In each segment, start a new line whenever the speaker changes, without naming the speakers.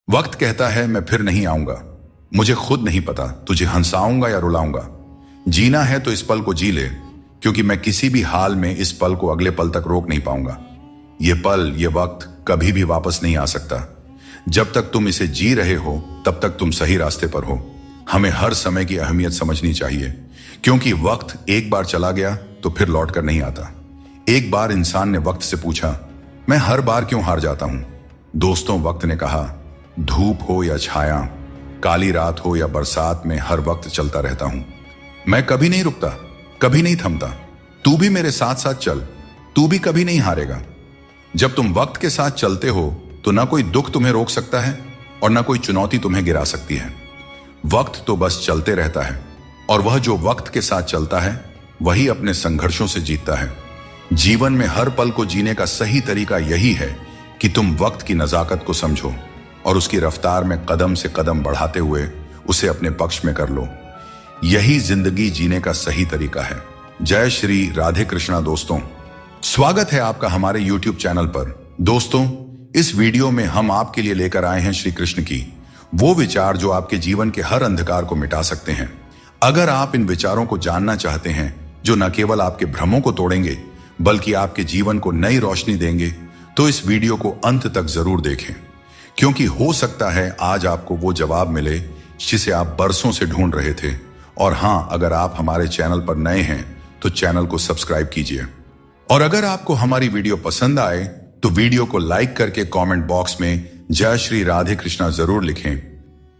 वक्त कहता है मैं फिर नहीं आऊंगा। मुझे खुद नहीं पता तुझे हंसाऊंगा या रुलाऊंगा। जीना है तो इस पल को जी ले, क्योंकि मैं किसी भी हाल में इस पल को अगले पल तक रोक नहीं पाऊंगा। ये पल, ये वक्त कभी भी वापस नहीं आ सकता। जब तक तुम इसे जी रहे हो तब तक तुम सही रास्ते पर हो। हमें हर समय की अहमियत समझनी चाहिए, क्योंकि वक्त एक बार चला गया तो फिर लौट कर नहीं आता। एक बार इंसान ने वक्त से पूछा, मैं हर बार क्यों हार जाता हूं? दोस्तों, वक्त ने कहा, धूप हो या छाया, काली रात हो या बरसात में हर वक्त चलता रहता हूं। मैं कभी नहीं रुकता, कभी नहीं थमता। तू भी मेरे साथ साथ चल, तू भी कभी नहीं हारेगा। जब तुम वक्त के साथ चलते हो तो ना कोई दुख तुम्हें रोक सकता है और ना कोई चुनौती तुम्हें गिरा सकती है। वक्त तो बस चलते रहता है, और वह जो वक्त के साथ चलता है वही अपने संघर्षों से जीतता है। जीवन में हर पल को जीने का सही तरीका यही है कि तुम वक्त की नजाकत को समझो और उसकी रफ्तार में कदम से कदम बढ़ाते हुए उसे अपने पक्ष में कर लो। यही जिंदगी जीने का सही तरीका है। जय श्री राधे कृष्णा। दोस्तों, स्वागत है आपका हमारे YouTube चैनल पर। दोस्तों, इस वीडियो में हम आपके लिए लेकर आए हैं श्री कृष्ण की वो विचार जो आपके जीवन के हर अंधकार को मिटा सकते हैं। अगर आप इन विचारों को जानना चाहते हैं जो न केवल आपके भ्रमों को तोड़ेंगे बल्कि आपके जीवन को नई रोशनी देंगे, तो इस वीडियो को अंत तक जरूर देखें, क्योंकि हो सकता है आज आपको वो जवाब मिले जिसे आप बरसों से ढूंढ रहे थे। और हां, अगर आप हमारे चैनल पर नए हैं तो चैनल को सब्सक्राइब कीजिए, और अगर आपको हमारी वीडियो पसंद आए तो वीडियो को लाइक करके कमेंट बॉक्स में जय श्री राधे कृष्णा जरूर लिखें।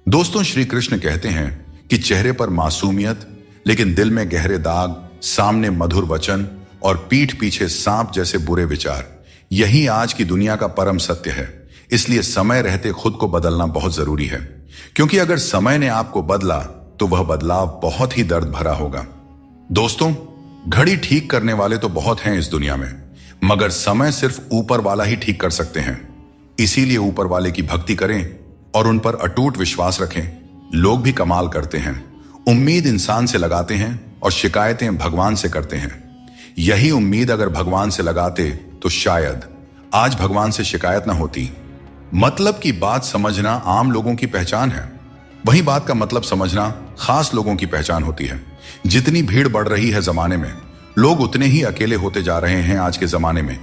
दोस्तों, श्री कृष्ण कहते हैं कि चेहरे पर मासूमियत लेकिन दिल में गहरे दाग, सामने मधुर वचन और पीठ पीछे सांप जैसे बुरे विचार, यही आज की दुनिया का परम सत्य है। इसलिए समय रहते खुद को बदलना बहुत जरूरी है, क्योंकि अगर समय ने आपको बदला तो वह बदलाव बहुत ही दर्द भरा होगा। दोस्तों, घड़ी ठीक करने वाले तो बहुत हैं इस दुनिया में, मगर समय सिर्फ ऊपर वाला ही ठीक कर सकते हैं। इसीलिए ऊपर वाले की भक्ति करें और उन पर अटूट विश्वास रखें। लोग भी कमाल करते हैं, उम्मीद इंसान से लगाते हैं और शिकायतें भगवान से करते हैं। यही उम्मीद अगर भगवान से लगाते तो शायद आज भगवान से शिकायत ना होती। मतलब की बात समझना आम लोगों की पहचान है, वही बात का मतलब समझना खास लोगों की पहचान होती है। जितनी भीड़ बढ़ रही है जमाने में, लोग उतने ही अकेले होते जा रहे हैं। आज के जमाने में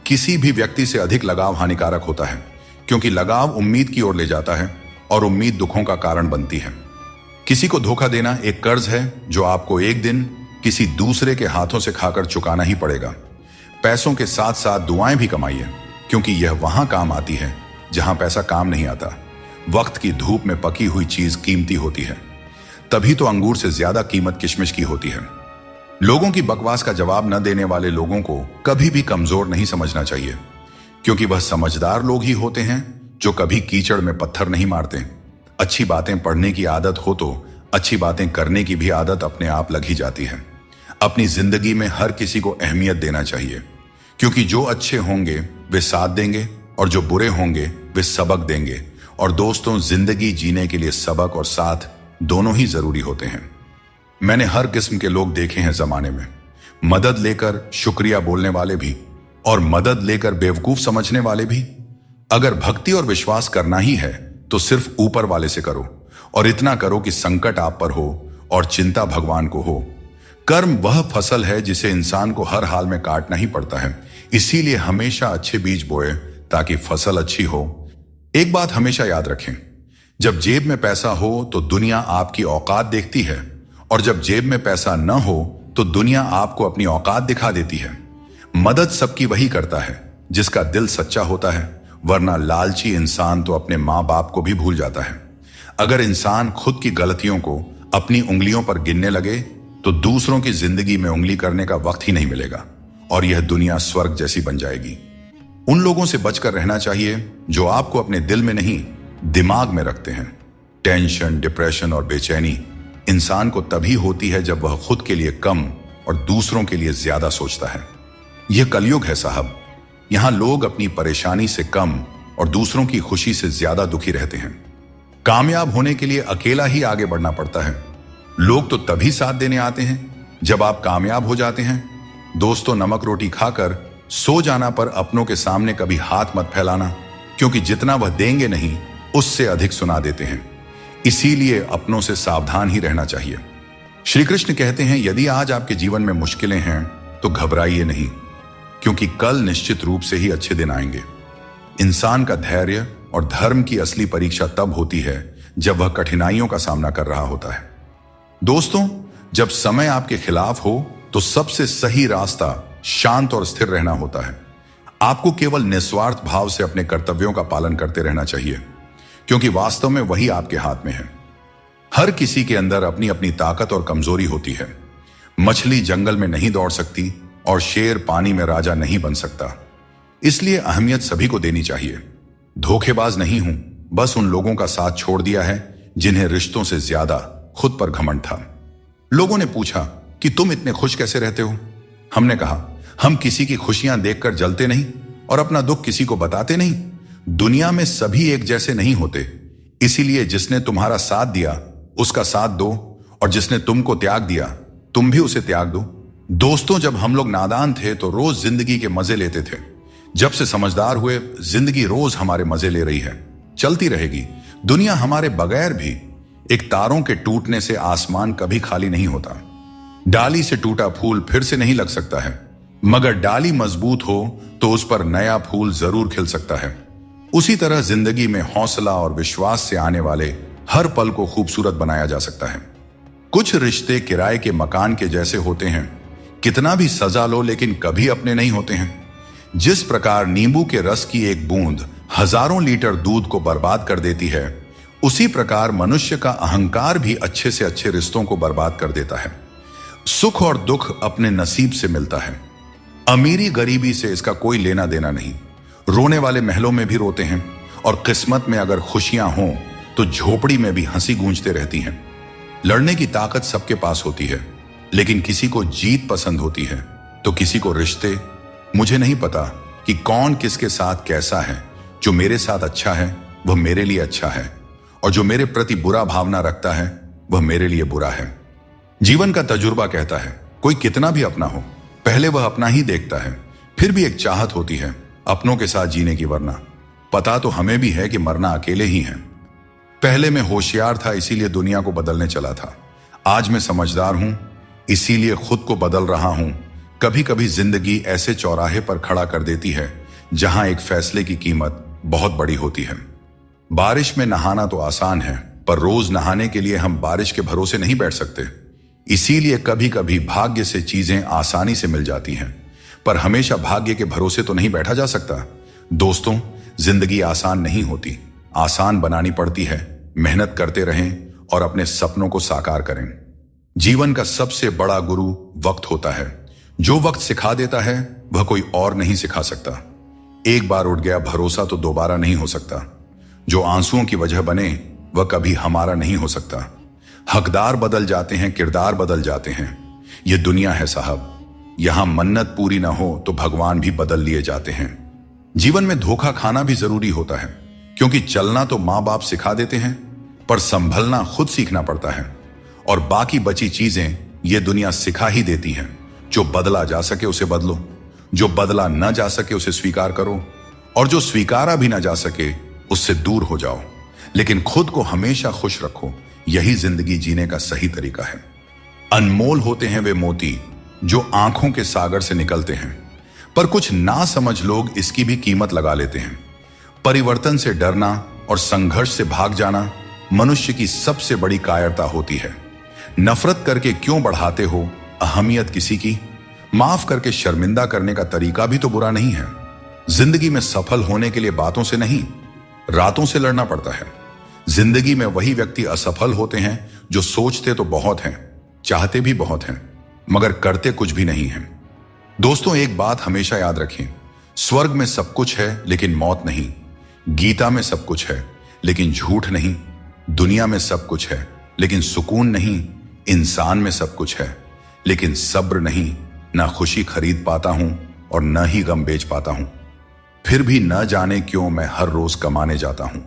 किसी भी व्यक्ति से अधिक लगाव हानिकारक होता है, क्योंकि लगाव उम्मीद की ओर ले जाता है और उम्मीद दुखों का कारण बनती है। किसी को धोखा देना एक कर्ज है जो आपको एक दिन किसी दूसरे के हाथों से खाकर चुकाना ही पड़ेगा। पैसों के साथ साथ दुआएं भी कमाइए, क्योंकि यह वहां काम आती है जहां पैसा काम नहीं आता। वक्त की धूप में पकी हुई चीज कीमती होती है, तभी तो अंगूर से ज्यादा कीमत किशमिश की होती है। लोगों की बकवास का जवाब न देने वाले लोगों को कभी भी कमजोर नहीं समझना चाहिए, क्योंकि वह समझदार लोग ही होते हैं जो कभी कीचड़ में पत्थर नहीं मारते। अच्छी बातें पढ़ने की आदत हो तो अच्छी बातें करने की भी आदत अपने आप लग ही जाती है। अपनी जिंदगी में हर किसी को अहमियत देना चाहिए, क्योंकि जो अच्छे होंगे वे साथ देंगे और जो बुरे होंगे वे सबक देंगे। और दोस्तों, जिंदगी जीने के लिए सबक और साथ दोनों ही जरूरी होते हैं। मैंने हर किस्म के लोग देखे हैं जमाने में, मदद लेकर शुक्रिया बोलने वाले भी और मदद लेकर बेवकूफ समझने वाले भी। अगर भक्ति और विश्वास करना ही है तो सिर्फ ऊपर वाले से करो, और इतना करो कि संकट आप पर हो और चिंता भगवान को हो। कर्म वह फसल है जिसे इंसान को हर हाल में काटना ही पड़ता है। इसीलिए हमेशा अच्छे बीज बोए ताकि फसल अच्छी हो। एक बात हमेशा याद रखें, जब जेब में पैसा हो तो दुनिया आपकी औकात देखती है, और जब जेब में पैसा न हो तो दुनिया आपको अपनी औकात दिखा देती है। मदद सबकी वही करता है जिसका दिल सच्चा होता है, वरना लालची इंसान तो अपने माँ बाप को भी भूल जाता है। अगर इंसान खुद की गलतियों को अपनी उंगलियों पर गिनने लगे तो दूसरों की जिंदगी में उंगली करने का वक्त ही नहीं मिलेगा, और यह दुनिया स्वर्ग जैसी बन जाएगी। उन लोगों से बचकर रहना चाहिए जो आपको अपने दिल में नहीं दिमाग में रखते हैं। टेंशन, डिप्रेशन और बेचैनी इंसान को तभी होती है जब वह खुद के लिए कम और दूसरों के लिए ज्यादा सोचता है। यह कलयुग है साहब, यहां लोग अपनी परेशानी से कम और दूसरों की खुशी से ज्यादा दुखी रहते हैं। कामयाब होने के लिए अकेला ही आगे बढ़ना पड़ता है। लोग तो तभी साथ देने आते हैं जब आप कामयाब हो जाते हैं। दोस्तों, नमक रोटी खाकर सो जाना पर अपनों के सामने कभी हाथ मत फैलाना, क्योंकि जितना वह देंगे नहीं उससे अधिक सुना देते हैं। इसीलिए अपनों से सावधान ही रहना चाहिए। श्री कृष्ण कहते हैं, यदि आज आपके जीवन में मुश्किलें हैं तो घबराइए नहीं, क्योंकि कल निश्चित रूप से ही अच्छे दिन आएंगे। इंसान का धैर्य और धर्म की असली परीक्षा तब होती है जब वह कठिनाइयों का सामना कर रहा होता है। दोस्तों, जब समय आपके खिलाफ हो तो सबसे सही रास्ता शांत और स्थिर रहना होता है। आपको केवल निस्वार्थ भाव से अपने कर्तव्यों का पालन करते रहना चाहिए, क्योंकि वास्तव में वही आपके हाथ में है। हर किसी के अंदर अपनी अपनी ताकत और कमजोरी होती है। मछली जंगल में नहीं दौड़ सकती और शेर पानी में राजा नहीं बन सकता। इसलिए अहमियत सभी को देनी चाहिए। धोखेबाज नहीं हूं, बस उन लोगों का साथ छोड़ दिया है जिन्हें रिश्तों से ज्यादा खुद पर घमंड था। लोगों ने पूछा कि तुम इतने खुश कैसे रहते हो? हमने कहा, हम किसी की खुशियां देखकर जलते नहीं और अपना दुख किसी को बताते नहीं। दुनिया में सभी एक जैसे नहीं होते, इसीलिए जिसने तुम्हारा साथ दिया उसका साथ दो, और जिसने तुमको त्याग दिया तुम भी उसे त्याग दो। दोस्तों, जब हम लोग नादान थे तो रोज जिंदगी के मजे लेते थे। जब से समझदार हुए, जिंदगी रोज हमारे मजे ले रही है, चलती रहेगी। दुनिया हमारे बगैर भी। एक तारों के टूटने से आसमान कभी खाली नहीं होता। डाली से टूटा फूल फिर से नहीं लग सकता है, मगर डाली मजबूत हो तो उस पर नया फूल जरूर खिल सकता है। उसी तरह जिंदगी में हौसला और विश्वास से आने वाले हर पल को खूबसूरत बनाया जा सकता है। कुछ रिश्ते किराए के मकान के जैसे होते हैं, कितना भी सजा लो लेकिन कभी अपने नहीं होते हैं। जिस प्रकार नींबू के रस की एक बूंद हजारों लीटर दूध को बर्बाद कर देती है, उसी प्रकार मनुष्य का अहंकार भी अच्छे से अच्छे रिश्तों को बर्बाद कर देता है। सुख और दुख अपने नसीब से मिलता है। अमीरी गरीबी से इसका कोई लेना देना नहीं। रोने वाले महलों में भी रोते हैं, और किस्मत में अगर खुशियां हों तो झोपड़ी में भी हंसी गूंजते रहती हैं। लड़ने की ताकत सबके पास होती है, लेकिन किसी को जीत पसंद होती है तो किसी को रिश्ते। मुझे नहीं पता कि कौन किसके साथ कैसा है। जो मेरे साथ अच्छा है वह मेरे लिए अच्छा है, और जो मेरे प्रति बुरा भावना रखता है वह मेरे लिए बुरा है। जीवन का तजुर्बा कहता है, कोई कितना भी अपना हो, पहले वह अपना ही देखता है। फिर भी एक चाहत होती है अपनों के साथ जीने की, वरना पता तो हमें भी है कि मरना अकेले ही है। पहले मैं होशियार था, इसीलिए दुनिया को बदलने चला था। आज मैं समझदार हूं, इसीलिए खुद को बदल रहा हूं। कभी कभी जिंदगी ऐसे चौराहे पर खड़ा कर देती है जहां एक फैसले की कीमत बहुत बड़ी होती है। बारिश में नहाना तो आसान है, पर रोज नहाने के लिए हम बारिश के भरोसे नहीं बैठ सकते। इसीलिए कभी कभी भाग्य से चीजें आसानी से मिल जाती हैं, पर हमेशा भाग्य के भरोसे तो नहीं बैठा जा सकता। दोस्तों, जिंदगी आसान नहीं होती, आसान बनानी पड़ती है। मेहनत करते रहें और अपने सपनों को साकार करें। जीवन का सबसे बड़ा गुरु वक्त होता है। जो वक्त सिखा देता है वह कोई और नहीं सिखा सकता। एक बार उठ गया भरोसा तो दोबारा नहीं हो सकता। जो आंसुओं की वजह बने वह कभी हमारा नहीं हो सकता। हकदार बदल जाते हैं, किरदार बदल जाते हैं। यह दुनिया है साहब, यहां मन्नत पूरी ना हो तो भगवान भी बदल लिए जाते हैं। जीवन में धोखा खाना भी जरूरी होता है, क्योंकि चलना तो मां बाप सिखा देते हैं, पर संभलना खुद सीखना पड़ता है। और बाकी बची चीजें ये दुनिया सिखा ही देती हैं। जो बदला जा सके उसे बदलो, जो बदला न जा सके उसे स्वीकार करो, और जो स्वीकारा भी ना जा सके उससे दूर हो जाओ। लेकिन खुद को हमेशा खुश रखो, यही जिंदगी जीने का सही तरीका है। अनमोल होते हैं वे मोती जो आंखों के सागर से निकलते हैं, पर कुछ ना समझ लोग इसकी भी कीमत लगा लेते हैं। परिवर्तन से डरना और संघर्ष से भाग जाना मनुष्य की सबसे बड़ी कायरता होती है। नफरत करके क्यों बढ़ाते हो अहमियत किसी की? माफ करके शर्मिंदा करने का तरीका भी तो बुरा नहीं है। जिंदगी में सफल होने के लिए बातों से नहीं, रातों से लड़ना पड़ता है। जिंदगी में वही व्यक्ति असफल होते हैं जो सोचते तो बहुत हैं, चाहते भी बहुत हैं, मगर करते कुछ भी नहीं हैं। दोस्तों, एक बात हमेशा याद रखें, स्वर्ग में सब कुछ है लेकिन मौत नहीं। गीता में सब कुछ है लेकिन झूठ नहीं। दुनिया में सब कुछ है लेकिन सुकून नहीं। इंसान में सब कुछ है लेकिन सब्र नहीं। ना खुशी खरीद पाता हूं और न ही गम बेच पाता हूं, फिर भी न जाने क्यों मैं हर रोज कमाने जाता हूं।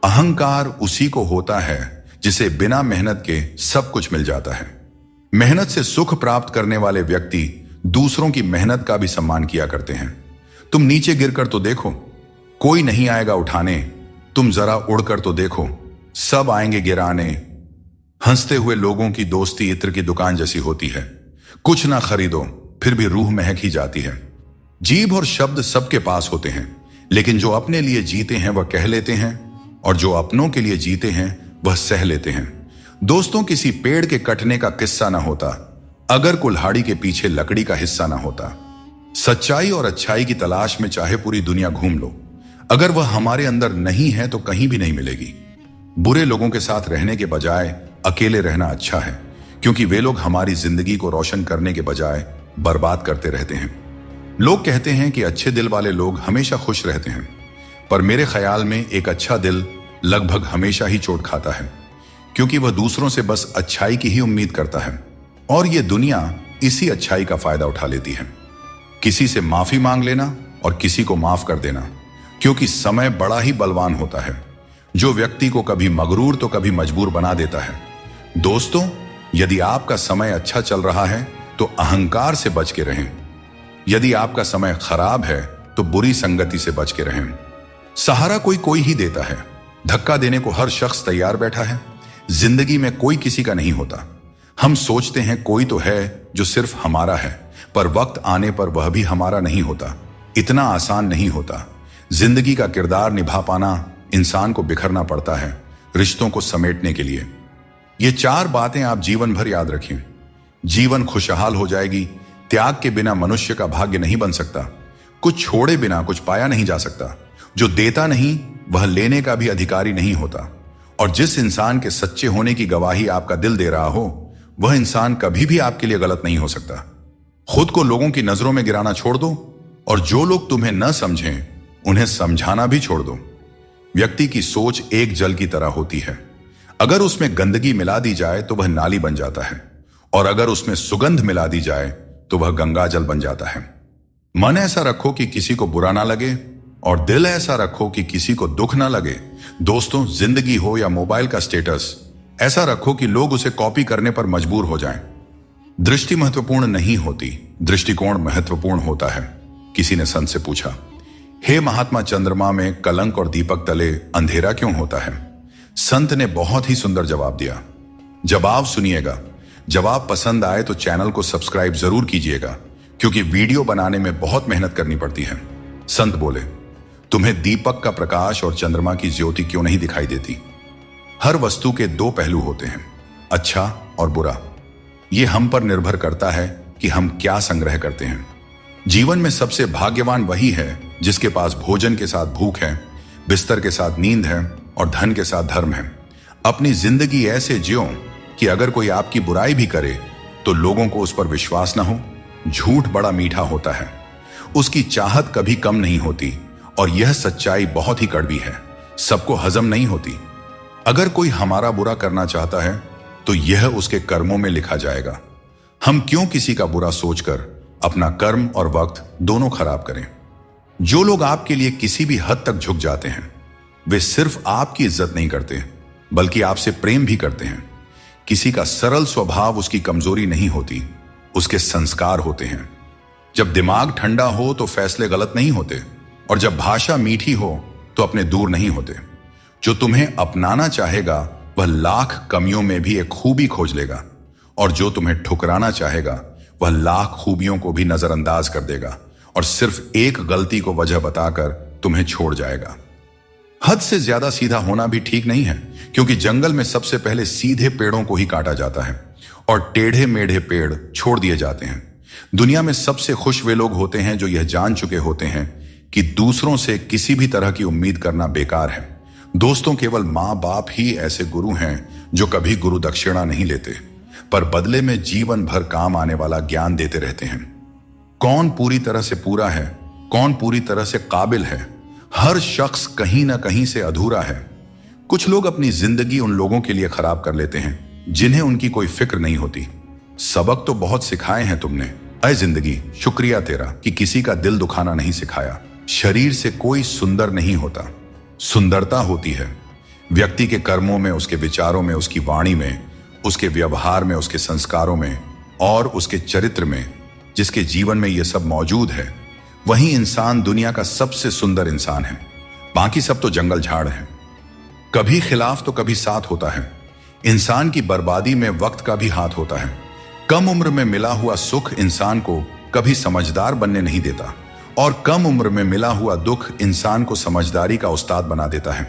अहंकार उसी को होता है जिसे बिना मेहनत के सब कुछ मिल जाता है। मेहनत से सुख प्राप्त करने वाले व्यक्ति दूसरों की मेहनत का भी सम्मान किया करते हैं। तुम नीचे गिरकर तो देखो, कोई नहीं आएगा उठाने, तुम जरा उड़कर तो देखो, सब आएंगे गिराने। हंसते हुए लोगों की दोस्ती इत्र की दुकान जैसी होती है, कुछ ना खरीदो फिर भी रूह महक ही जाती है। जीभ और शब्द सबके पास होते हैं, लेकिन जो अपने लिए जीते हैं वह कह लेते हैं, और जो अपनों के लिए जीते हैं वह सह लेते हैं। दोस्तों, किसी पेड़ के कटने का किस्सा ना होता अगर कुल्हाड़ी के पीछे लकड़ी का हिस्सा ना होता। सच्चाई और अच्छाई की तलाश में चाहे पूरी दुनिया घूम लो, अगर वह हमारे अंदर नहीं है तो कहीं भी नहीं मिलेगी। बुरे लोगों के साथ रहने के बजाय अकेले रहना अच्छा है, क्योंकि वे लोग हमारी जिंदगी को रोशन करने के बजाय बर्बाद करते रहते हैं। लोग कहते हैं कि अच्छे दिल वाले लोग हमेशा खुश रहते हैं, पर मेरे ख्याल में एक अच्छा दिल लगभग हमेशा ही चोट खाता है, क्योंकि वह दूसरों से बस अच्छाई की ही उम्मीद करता है, और यह दुनिया इसी अच्छाई का फायदा उठा लेती है। किसी से माफी मांग लेना और किसी को माफ कर देना, क्योंकि समय बड़ा ही बलवान होता है, जो व्यक्ति को कभी मगरूर तो कभी मजबूर बना देता है। दोस्तों, यदि आपका समय अच्छा चल रहा है तो अहंकार से बच के रहें। यदि आपका समय खराब है तो बुरी संगति से बच के रहें। सहारा कोई ही देता है, धक्का देने को हर शख्स तैयार बैठा है। जिंदगी में कोई किसी का नहीं होता। हम सोचते हैं कोई तो है जो सिर्फ हमारा है, पर वक्त आने पर वह भी हमारा नहीं होता। इतना आसान नहीं होता। जिंदगी का किरदार निभा पाना इंसान को बिखरना पड़ता है रिश्तों को समेटने के लिए। ये 4 बातें आप जीवन भर याद रखें। जीवन खुशहाल हो जाएगी। त्याग के बिना मनुष्य का भाग्य नहीं बन सकता। कुछ छोड़े बिना कुछ पाया नहीं जा सकता। जो देता नहीं वह लेने का भी अधिकारी नहीं होता। और जिस इंसान के सच्चे होने की गवाही आपका दिल दे रहा हो, वह इंसान कभी भी आपके लिए गलत नहीं हो सकता। खुद को लोगों की नजरों में गिराना छोड़ दो, और जो लोग तुम्हें न समझें उन्हें समझाना भी छोड़ दो। व्यक्ति की सोच एक जल की तरह होती है। अगर उसमें गंदगी मिला दी जाए तो वह नाली बन जाता है, और अगर उसमें सुगंध मिला दी जाए तो वह गंगा जल बन जाता है। मन ऐसा रखो कि किसी को बुरा ना लगे, और दिल ऐसा रखो कि किसी को दुख ना लगे। दोस्तों, जिंदगी हो या मोबाइल का स्टेटस, ऐसा रखो कि लोग उसे कॉपी करने पर मजबूर हो जाएं। दृष्टि महत्वपूर्ण नहीं होती, दृष्टिकोण महत्वपूर्ण होता है। किसी ने संत से पूछा, हे महात्मा, चंद्रमा में कलंक और दीपक तले अंधेरा क्यों होता है? संत ने बहुत ही सुंदर जवाब दिया। जवाब सुनिएगा। जवाब पसंद आए तो चैनल को सब्सक्राइब जरूर कीजिएगा, क्योंकि वीडियो बनाने में बहुत मेहनत करनी पड़ती है। संत बोले, तुम्हें दीपक का प्रकाश और चंद्रमा की ज्योति क्यों नहीं दिखाई देती? हर वस्तु के 2 पहलू होते हैं, अच्छा और बुरा। यह हम पर निर्भर करता है कि हम क्या संग्रह करते हैं। जीवन में सबसे भाग्यवान वही है जिसके पास भोजन के साथ भूख है, बिस्तर के साथ नींद है और धन के साथ धर्म है। अपनी जिंदगी ऐसे जियो कि अगर कोई आपकी बुराई भी करे तो लोगों को उस पर विश्वास ना हो। झूठ बड़ा मीठा होता है, उसकी चाहत कभी कम नहीं होती, और यह सच्चाई बहुत ही कड़वी है, सबको हजम नहीं होती। अगर कोई हमारा बुरा करना चाहता है तो यह उसके कर्मों में लिखा जाएगा। हम क्यों किसी का बुरा सोचकर अपना कर्म और वक्त दोनों खराब करें? जो लोग आपके लिए किसी भी हद तक झुक जाते हैं, वे सिर्फ आपकी इज्जत नहीं करते, बल्कि आपसे प्रेम भी करते हैं। किसी का सरल स्वभाव उसकी कमजोरी नहीं होती, उसके संस्कार होते हैं। जब दिमाग ठंडा हो तो फैसले गलत नहीं होते, और जब भाषा मीठी हो तो अपने दूर नहीं होते। जो तुम्हें अपनाना चाहेगा वह लाख कमियों में भी एक खूबी खोज लेगा, और जो तुम्हें ठुकराना चाहेगा वह लाख खूबियों को भी नजरअंदाज कर देगा, और सिर्फ एक गलती को वजह बताकर तुम्हें छोड़ जाएगा। हद से ज्यादा सीधा होना भी ठीक नहीं है, क्योंकि जंगल में सबसे पहले सीधे पेड़ों को ही काटा जाता है और टेढ़े मेढ़े पेड़ छोड़ दिए जाते हैं। दुनिया में सबसे खुश वे लोग होते हैं जो यह जान चुके होते हैं कि दूसरों से किसी भी तरह की उम्मीद करना बेकार है। दोस्तों, केवल माँ बाप ही ऐसे गुरु हैं जो कभी गुरु दक्षिणा नहीं लेते, पर बदले में जीवन भर काम आने वाला ज्ञान देते रहते हैं। कौन पूरी तरह से पूरा है, कौन पूरी तरह से काबिल है? हर शख्स कहीं ना कहीं से अधूरा है। कुछ लोग अपनी जिंदगी उन लोगों के लिए खराब कर लेते हैं जिन्हें उनकी कोई फिक्र नहीं होती। सबक तो बहुत सिखाए हैं तुमने, ऐ जिंदगी, शुक्रिया तेरा कि किसी का दिल दुखाना नहीं सिखाया। शरीर से कोई सुंदर नहीं होता, सुंदरता होती है व्यक्ति के कर्मों में, उसके विचारों में, उसकी वाणी में, उसके व्यवहार में, उसके संस्कारों में और उसके चरित्र में। जिसके जीवन में यह सब मौजूद है वही इंसान दुनिया का सबसे सुंदर इंसान है। बाकी सब तो जंगल झाड़ है। कभी खिलाफ तो कभी साथ होता है। इंसान की बर्बादी में वक्त का भी हाथ होता है। कम उम्र में मिला हुआ सुख इंसान को कभी समझदार बनने नहीं देता और कम उम्र में मिला हुआ दुख इंसान को समझदारी का उस्ताद बना देता है।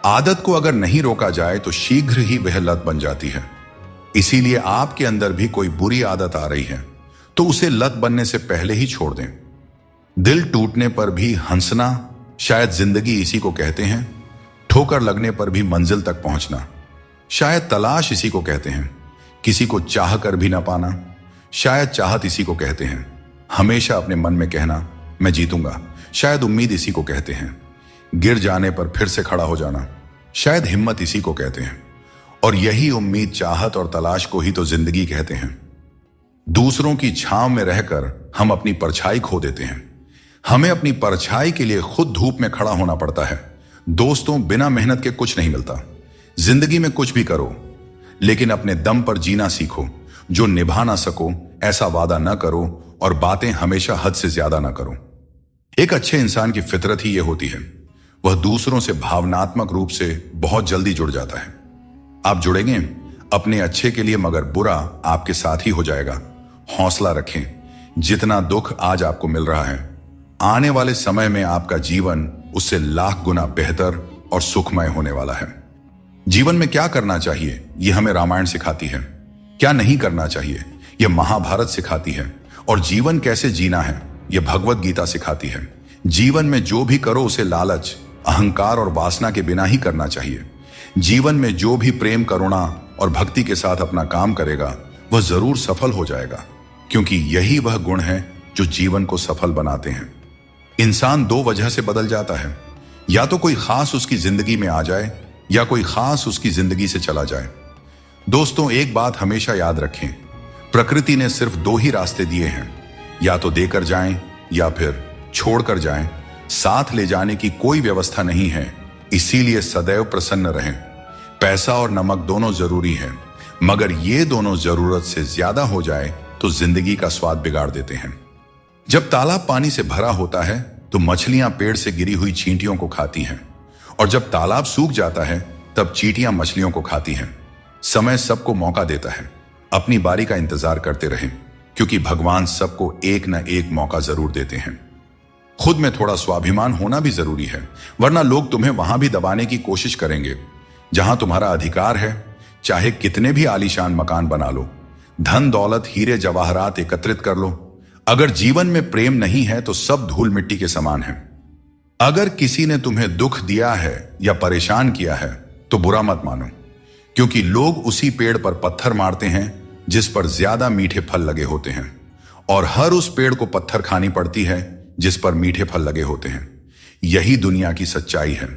आदत को अगर नहीं रोका जाए तो शीघ्र ही वह लत बन जाती है। इसीलिए आपके अंदर भी कोई बुरी आदत आ रही है तो उसे लत बनने से पहले ही छोड़ दें। दिल टूटने पर भी हंसना, शायद जिंदगी इसी को कहते हैं। ठोकर लगने पर भी मंजिल तक पहुंचना, शायद तलाश इसी को कहते हैं। किसी को चाह कर भी ना पाना, शायद चाहत इसी को कहते हैं। हमेशा अपने मन में कहना मैं जीतूंगा, शायद उम्मीद इसी को कहते हैं। गिर जाने पर फिर से खड़ा हो जाना, शायद हिम्मत इसी को कहते हैं। और यही उम्मीद, चाहत और तलाश को ही तो जिंदगी कहते हैं। दूसरों की छांव में रहकर हम अपनी परछाई खो देते हैं। हमें अपनी परछाई के लिए खुद धूप में खड़ा होना पड़ता है। दोस्तों, बिना मेहनत के कुछ नहीं मिलता। जिंदगी में कुछ भी करो, लेकिन अपने दम पर जीना सीखो। जो निभा ना सको ऐसा वादा ना करो और बातें हमेशा हद से ज्यादा ना करो। एक अच्छे इंसान की फितरत ही यह होती है, वह दूसरों से भावनात्मक रूप से बहुत जल्दी जुड़ जाता है। आप जुड़ेंगे अपने अच्छे के लिए, मगर बुरा आपके साथ ही हो जाएगा। हौसला रखें। जितना दुख आज आपको मिल रहा है, आने वाले समय में आपका जीवन उससे लाख गुना बेहतर और सुखमय होने वाला है। जीवन में क्या करना चाहिए यह हमें रामायण सिखाती है, क्या नहीं करना चाहिए यह महाभारत सिखाती है, और जीवन कैसे जीना है यह भगवत गीता सिखाती है। जीवन में जो भी करो उसे लालच, अहंकार और वासना के बिना ही करना चाहिए। जीवन में जो भी प्रेम, करुणा और भक्ति के साथ अपना काम करेगा वह जरूर सफल हो जाएगा, क्योंकि यही वह गुण है जो जीवन को सफल बनाते हैं। इंसान दो वजह से बदल जाता है, या तो कोई खास उसकी जिंदगी में आ जाए या कोई खास उसकी जिंदगी से चला जाए। दोस्तों, एक बात हमेशा याद रखें, प्रकृति ने सिर्फ दो ही रास्ते दिए हैं, या तो देकर जाएं या फिर छोड़कर जाएं। साथ ले जाने की कोई व्यवस्था नहीं है, इसीलिए सदैव प्रसन्न रहें। पैसा और नमक दोनों जरूरी हैं, मगर ये दोनों जरूरत से ज्यादा हो जाए तो जिंदगी का स्वाद बिगाड़ देते हैं। जब तालाब पानी से भरा होता है तो मछलियां पेड़ से गिरी हुई चींटियों को खाती हैं, और जब तालाब सूख जाता है तब चींटियां मछलियों को खाती हैं। समय सबको मौका देता है, अपनी बारी का इंतजार करते रहें, क्योंकि भगवान सबको एक न एक मौका जरूर देते हैं। खुद में थोड़ा स्वाभिमान होना भी जरूरी है, वरना लोग तुम्हें वहां भी दबाने की कोशिश करेंगे जहां तुम्हारा अधिकार है। चाहे कितने भी आलीशान मकान बना लो, धन दौलत हीरे जवाहरात एकत्रित कर लो, अगर जीवन में प्रेम नहीं है तो सब धूल मिट्टी के समान है। अगर किसी ने तुम्हें दुख दिया है या परेशान किया है तो बुरा मत मानो, क्योंकि लोग उसी पेड़ पर पत्थर मारते हैं जिस पर ज्यादा मीठे फल लगे होते हैं, और हर उस पेड़ को पत्थर खानी पड़ती है जिस पर मीठे फल लगे होते हैं। यही दुनिया की सच्चाई है।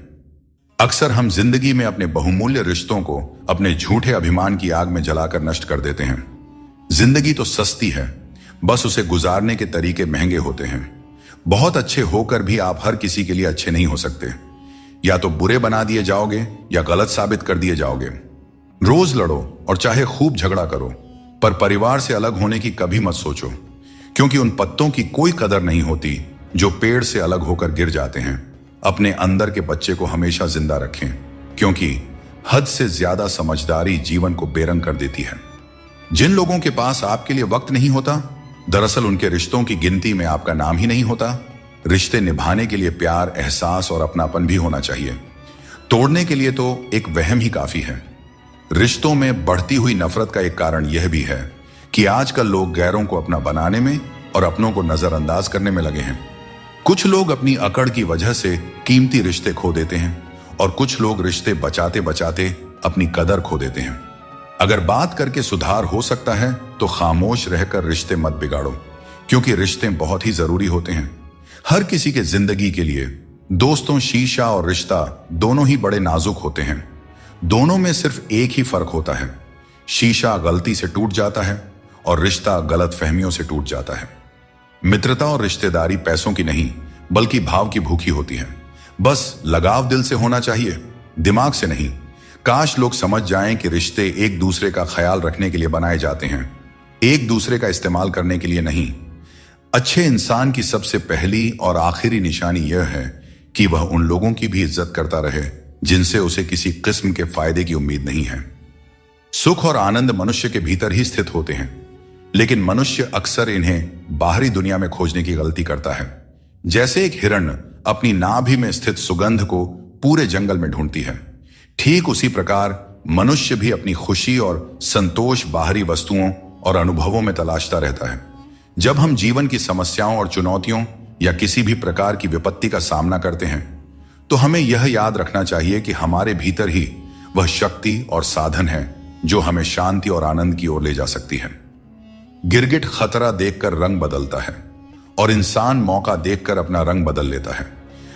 अक्सर हम जिंदगी में अपने बहुमूल्य रिश्तों को अपने झूठे अभिमान की आग में जलाकर नष्ट कर देते हैं। जिंदगी तो सस्ती है, बस उसे गुजारने के तरीके महंगे होते हैं। बहुत अच्छे होकर भी आप हर किसी के लिए अच्छे नहीं हो सकते। या तो बुरे बना दिए जाओगे या गलत साबित कर दिए जाओगे। रोज लड़ो और चाहे खूब झगड़ा करो, पर परिवार से अलग होने की कभी मत सोचो, क्योंकि उन पत्तों की कोई कदर नहीं होती जो पेड़ से अलग होकर गिर जाते हैं। अपने अंदर के बच्चे को हमेशा जिंदा रखें, क्योंकि हद से ज्यादा समझदारी जीवन को बेरंग कर देती है। जिन लोगों के पास आपके लिए वक्त नहीं होता, दरअसल उनके रिश्तों की गिनती में आपका नाम ही नहीं होता। रिश्ते निभाने के लिए प्यार, एहसास और अपनापन भी होना चाहिए। तोड़ने के लिए तो एक वहम ही काफी है। रिश्तों में बढ़ती हुई नफरत का एक कारण यह भी है कि आजकल लोग गैरों को अपना बनाने में और अपनों को नजरअंदाज करने में लगे हैं। कुछ लोग अपनी अकड़ की वजह से कीमती रिश्ते खो देते हैं, और कुछ लोग रिश्ते बचाते बचाते अपनी कदर खो देते हैं। अगर बात करके सुधार हो सकता है तो खामोश रहकर रिश्ते मत बिगाड़ो, क्योंकि रिश्ते बहुत ही जरूरी होते हैं। हर किसी के जिंदगी के लिए दोस्तों, शीशा और रिश्ता दोनों ही बड़े नाजुक होते हैं। दोनों में सिर्फ एक ही फर्क होता है, शीशा गलती से टूट जाता है और रिश्ता गलत फहमियों से टूट जाता है। मित्रता और रिश्तेदारी पैसों की नहीं बल्कि भाव की भूखी होती है। बस लगाव दिल से होना चाहिए, दिमाग से नहीं। काश लोग समझ जाएं कि रिश्ते एक दूसरे का ख्याल रखने के लिए बनाए जाते हैं, एक दूसरे का इस्तेमाल करने के लिए नहीं। अच्छे इंसान की सबसे पहली और आखिरी निशानी यह है कि वह उन लोगों की भी इज्जत करता रहे जिनसे उसे किसी किस्म के फायदे की उम्मीद नहीं है। सुख और आनंद मनुष्य के भीतर ही स्थित होते हैं, लेकिन मनुष्य अक्सर इन्हें बाहरी दुनिया में खोजने की गलती करता है। जैसे एक हिरण अपनी नाभि में स्थित सुगंध को पूरे जंगल में ढूंढती है, ठीक उसी प्रकार मनुष्य भी अपनी खुशी और संतोष बाहरी वस्तुओं और अनुभवों में तलाशता रहता है। जब हम जीवन की समस्याओं और चुनौतियों या किसी भी प्रकार की विपत्ति का सामना करते हैं, तो हमें यह याद रखना चाहिए कि हमारे भीतर ही वह शक्ति और साधन है जो हमें शांति और आनंद की ओर ले जा सकती है। गिरगिट खतरा देखकर रंग बदलता है और इंसान मौका देखकर अपना रंग बदल लेता है।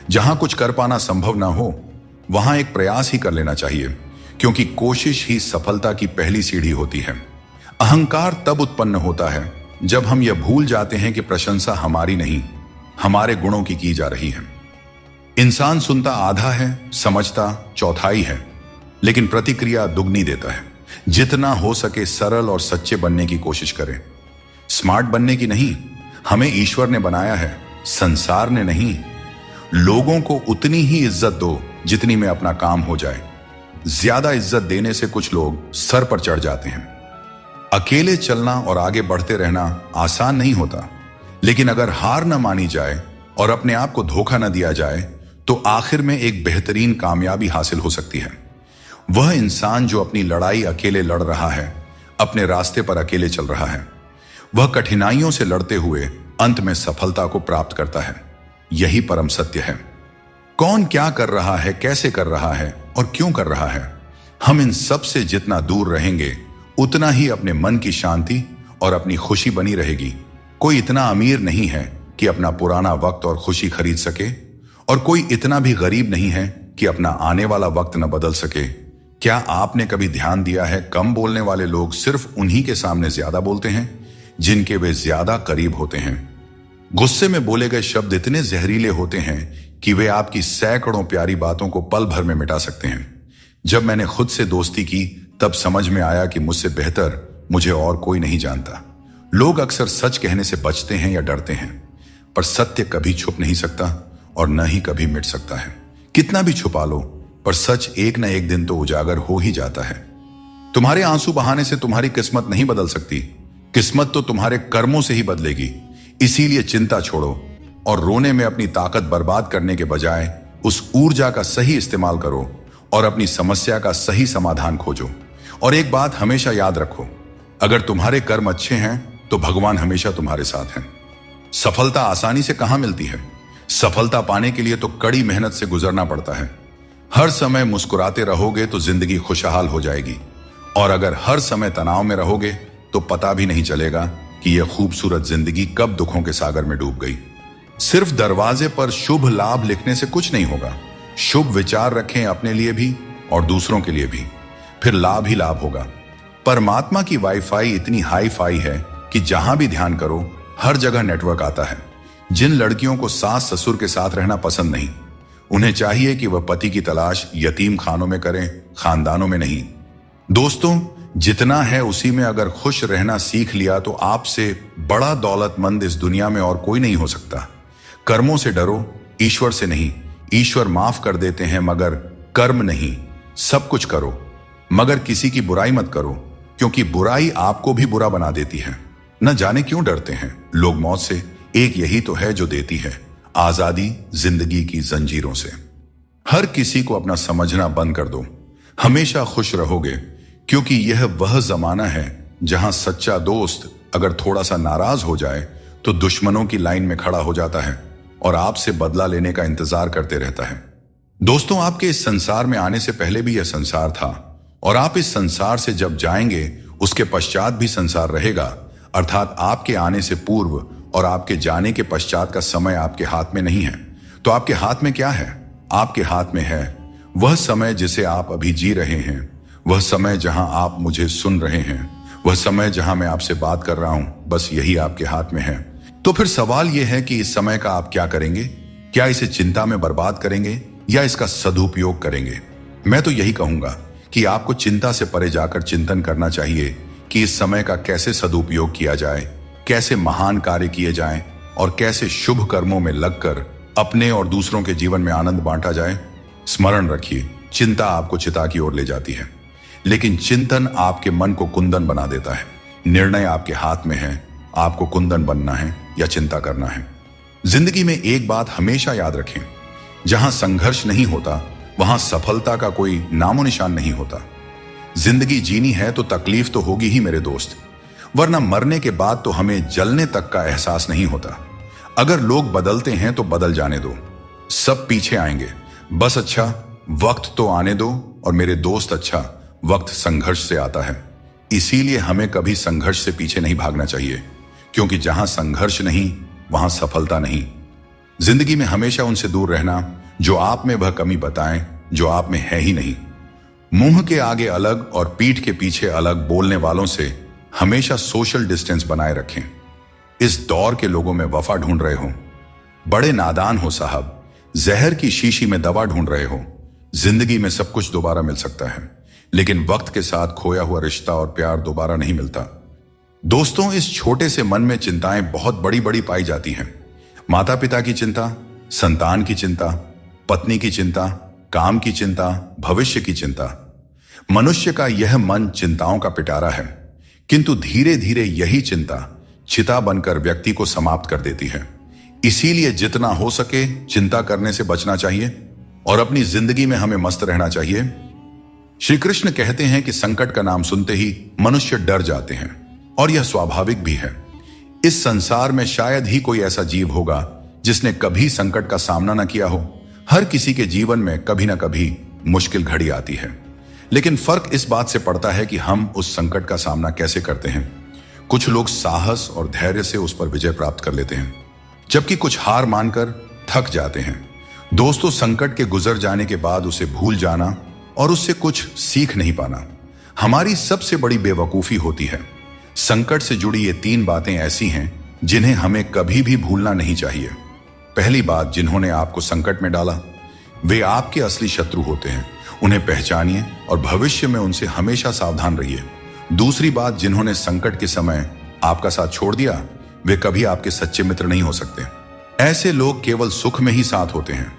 जहां कुछ कर पाना संभव ना हो, वहां एक प्रयास ही कर लेना चाहिए, क्योंकि कोशिश ही सफलता की पहली सीढ़ी होती है। अहंकार तब उत्पन्न होता है जब हम यह भूल जाते हैं कि प्रशंसा हमारी नहीं, हमारे गुणों की जा रही है। इंसान सुनता आधा है, समझता चौथाई है, लेकिन प्रतिक्रिया दुगनी देता है। जितना हो सके सरल और सच्चे बनने की कोशिश करें। स्मार्ट बनने की नहीं, हमें ईश्वर ने बनाया है, संसार ने नहीं। लोगों को उतनी ही इज्जत दो जितनी में अपना काम हो जाए। ज्यादा इज्जत देने से कुछ लोग सर पर चढ़ जाते हैं। अकेले चलना और आगे बढ़ते रहना आसान नहीं होता, लेकिन अगर हार न मानी जाए और अपने आप को धोखा न दिया जाए, तो आखिर में एक बेहतरीन कामयाबी हासिल हो सकती है। वह इंसान जो अपनी लड़ाई अकेले लड़ रहा है, अपने रास्ते पर अकेले चल रहा है, वह कठिनाइयों से लड़ते हुए अंत में सफलता को प्राप्त करता है। यही परम सत्य है। कौन क्या कर रहा है, कैसे कर रहा है और क्यों कर रहा है, हम इन सब से जितना दूर रहेंगे, उतना ही अपने मन की शांति और अपनी खुशी बनी रहेगी। कोई इतना अमीर नहीं है कि अपना पुराना वक्त और खुशी खरीद सके, और कोई इतना भी गरीब नहीं है कि अपना आने वाला वक्त न बदल सके। क्या आपने कभी ध्यान दिया है, कम बोलने वाले लोग सिर्फ उन्हीं के सामने ज्यादा बोलते हैं जिनके वे ज्यादा करीब होते हैं। गुस्से में बोले गए शब्द इतने जहरीले होते हैं कि वे आपकी सैकड़ों प्यारी बातों को पल भर में मिटा सकते हैं। जब मैंने खुद से दोस्ती की, तब समझ में आया कि मुझसे बेहतर मुझे और कोई नहीं जानता। लोग अक्सर सच कहने से बचते हैं या डरते हैं, पर सत्य कभी छुप नहीं सकता और न ही कभी मिट सकता है। कितना भी छुपा लो, पर सच एक न एक दिन तो उजागर हो ही जाता है। तुम्हारे आंसू बहाने से तुम्हारी किस्मत नहीं बदल सकती, किस्मत तो तुम्हारे कर्मों से ही बदलेगी। इसीलिए चिंता छोड़ो और रोने में अपनी ताकत बर्बाद करने के बजाय उस ऊर्जा का सही इस्तेमाल करो और अपनी समस्या का सही समाधान खोजो। और एक बात हमेशा याद रखो, अगर तुम्हारे कर्म अच्छे हैं तो भगवान हमेशा तुम्हारे साथ हैं। सफलता आसानी से कहां मिलती है? सफलता पाने के लिए तो कड़ी मेहनत से गुजरना पड़ता है। हर समय मुस्कुराते रहोगे तो जिंदगी खुशहाल हो जाएगी, और अगर हर समय तनाव में रहोगे तो पता भी नहीं चलेगा कि यह खूबसूरत जिंदगी कब दुखों के सागर में डूब गई। सिर्फ दरवाजे पर शुभ लाभ लिखने से कुछ नहीं होगा। शुभ विचार रखें अपने लिए भी और दूसरों के लिए भी, फिर लाभ ही लाभ होगा। परमात्मा की वाईफाई इतनी हाई फाई है कि जहां भी ध्यान करो हर जगह नेटवर्क आता है। जिन लड़कियों को सास ससुर के साथ रहना पसंद नहीं, उन्हें चाहिए कि वह पति की तलाश यतीम खानों में करें, खानदानों में नहीं। दोस्तों, जितना है उसी में अगर खुश रहना सीख लिया तो आपसे बड़ा दौलतमंद इस दुनिया में और कोई नहीं हो सकता। कर्मों से डरो, ईश्वर से नहीं। ईश्वर माफ कर देते हैं, मगर कर्म नहीं। सब कुछ करो मगर किसी की बुराई मत करो, क्योंकि बुराई आपको भी बुरा बना देती है। न जाने क्यों डरते हैं लोग मौत से, एक यही तो है जो देती है आजादी जिंदगी की जंजीरों से। हर किसी को अपना समझना बंद कर दो, हमेशा खुश रहोगे, क्योंकि यह वह जमाना है जहां सच्चा दोस्त अगर थोड़ा सा नाराज हो जाए तो दुश्मनों की लाइन में खड़ा हो जाता है और आपसे बदला लेने का इंतजार करते रहता है। दोस्तों, आपके इस संसार में आने से पहले भी यह संसार था, और आप इस संसार से जब जाएंगे उसके पश्चात भी संसार रहेगा। अर्थात आपके आने से पूर्व और आपके जाने के पश्चात का समय आपके हाथ में नहीं है। तो आपके हाथ में क्या है? आपके हाथ में है वह समय जिसे आप अभी जी रहे हैं, वह समय जहां आप मुझे सुन रहे हैं, वह समय जहां मैं आपसे बात कर रहा हूं। बस यही आपके हाथ में है। तो फिर सवाल यह है कि इस समय का आप क्या करेंगे? क्या इसे चिंता में बर्बाद करेंगे या इसका सदुपयोग करेंगे? मैं तो यही कहूंगा कि आपको चिंता से परे जाकर चिंतन करना चाहिए कि इस समय का कैसे सदुपयोग किया जाए, कैसे महान कार्य किए जाएं और कैसे शुभ कर्मों में लगकर अपने और दूसरों के जीवन में आनंद बांटा जाए। स्मरण रखिए, चिंता आपको चिता की ओर ले जाती है, लेकिन चिंतन आपके मन को कुंदन बना देता है। निर्णय आपके हाथ में है, आपको कुंदन बनना है या चिंता करना है। जिंदगी में एक बात हमेशा याद रखें, जहां संघर्ष नहीं होता वहां सफलता का कोई नामो निशान नहीं होता। जिंदगी जीनी है तो तकलीफ तो होगी ही मेरे दोस्त, वरना मरने के बाद तो हमें जलने तक का एहसास नहीं होता। अगर लोग बदलते हैं तो बदल जाने दो, सब पीछे आएंगे, बस अच्छा वक्त तो आने दो। और मेरे दोस्त, अच्छा वक्त संघर्ष से आता है, इसीलिए हमें कभी संघर्ष से पीछे नहीं भागना चाहिए, क्योंकि जहां संघर्ष नहीं वहां सफलता नहीं। जिंदगी में हमेशा उनसे दूर रहना जो आप में वह कमी बताएं जो आप में है ही नहीं। मुंह के आगे अलग और पीठ के पीछे अलग बोलने वालों से हमेशा सोशल डिस्टेंस बनाए रखें। इस दौर के लोगों में वफा ढूंढ रहे हो, बड़े नादान हो साहब, जहर की शीशी में दवा ढूंढ रहे हो। जिंदगी में सब कुछ दोबारा मिल सकता है, लेकिन वक्त के साथ खोया हुआ रिश्ता और प्यार दोबारा नहीं मिलता। दोस्तों, इस छोटे से मन में चिंताएं बहुत बड़ी बड़ी पाई जाती हैं। माता पिता की चिंता, संतान की चिंता, पत्नी की चिंता, काम की चिंता, भविष्य की चिंता। मनुष्य का यह मन चिंताओं का पिटारा है, किंतु धीरे धीरे यही चिंता चिता बनकर व्यक्ति को समाप्त कर देती है। इसीलिए जितना हो सके चिंता करने से बचना चाहिए और अपनी जिंदगी में हमें मस्त रहना चाहिए। श्री कृष्ण कहते हैं कि संकट का नाम सुनते ही मनुष्य डर जाते हैं, और यह स्वाभाविक भी है। इस संसार में शायद ही कोई ऐसा जीव होगा जिसने कभी संकट का सामना न किया हो। हर किसी के जीवन में कभी ना कभी मुश्किल घड़ी आती है, लेकिन फर्क इस बात से पड़ता है कि हम उस संकट का सामना कैसे करते हैं। कुछ लोग साहस और धैर्य से उस पर विजय प्राप्त कर लेते हैं, जबकि कुछ हार मानकर थक जाते हैं। दोस्तों, संकट के गुजर जाने के बाद उसे भूल जाना और उससे कुछ सीख नहीं पाना हमारी सबसे बड़ी बेवकूफी होती है। संकट से जुड़ी ये 3 बातें ऐसी हैं जिन्हें हमें कभी भी भूलना नहीं चाहिए। पहली बात, जिन्होंने आपको संकट में डाला वे आपके असली शत्रु होते हैं, उन्हें पहचानिए और भविष्य में उनसे हमेशा सावधान रहिए। दूसरी बात, जिन्होंने संकट के समय आपका साथ छोड़ दिया वे कभी आपके सच्चे मित्र नहीं हो सकते। ऐसे लोग केवल सुख में ही साथ होते हैं।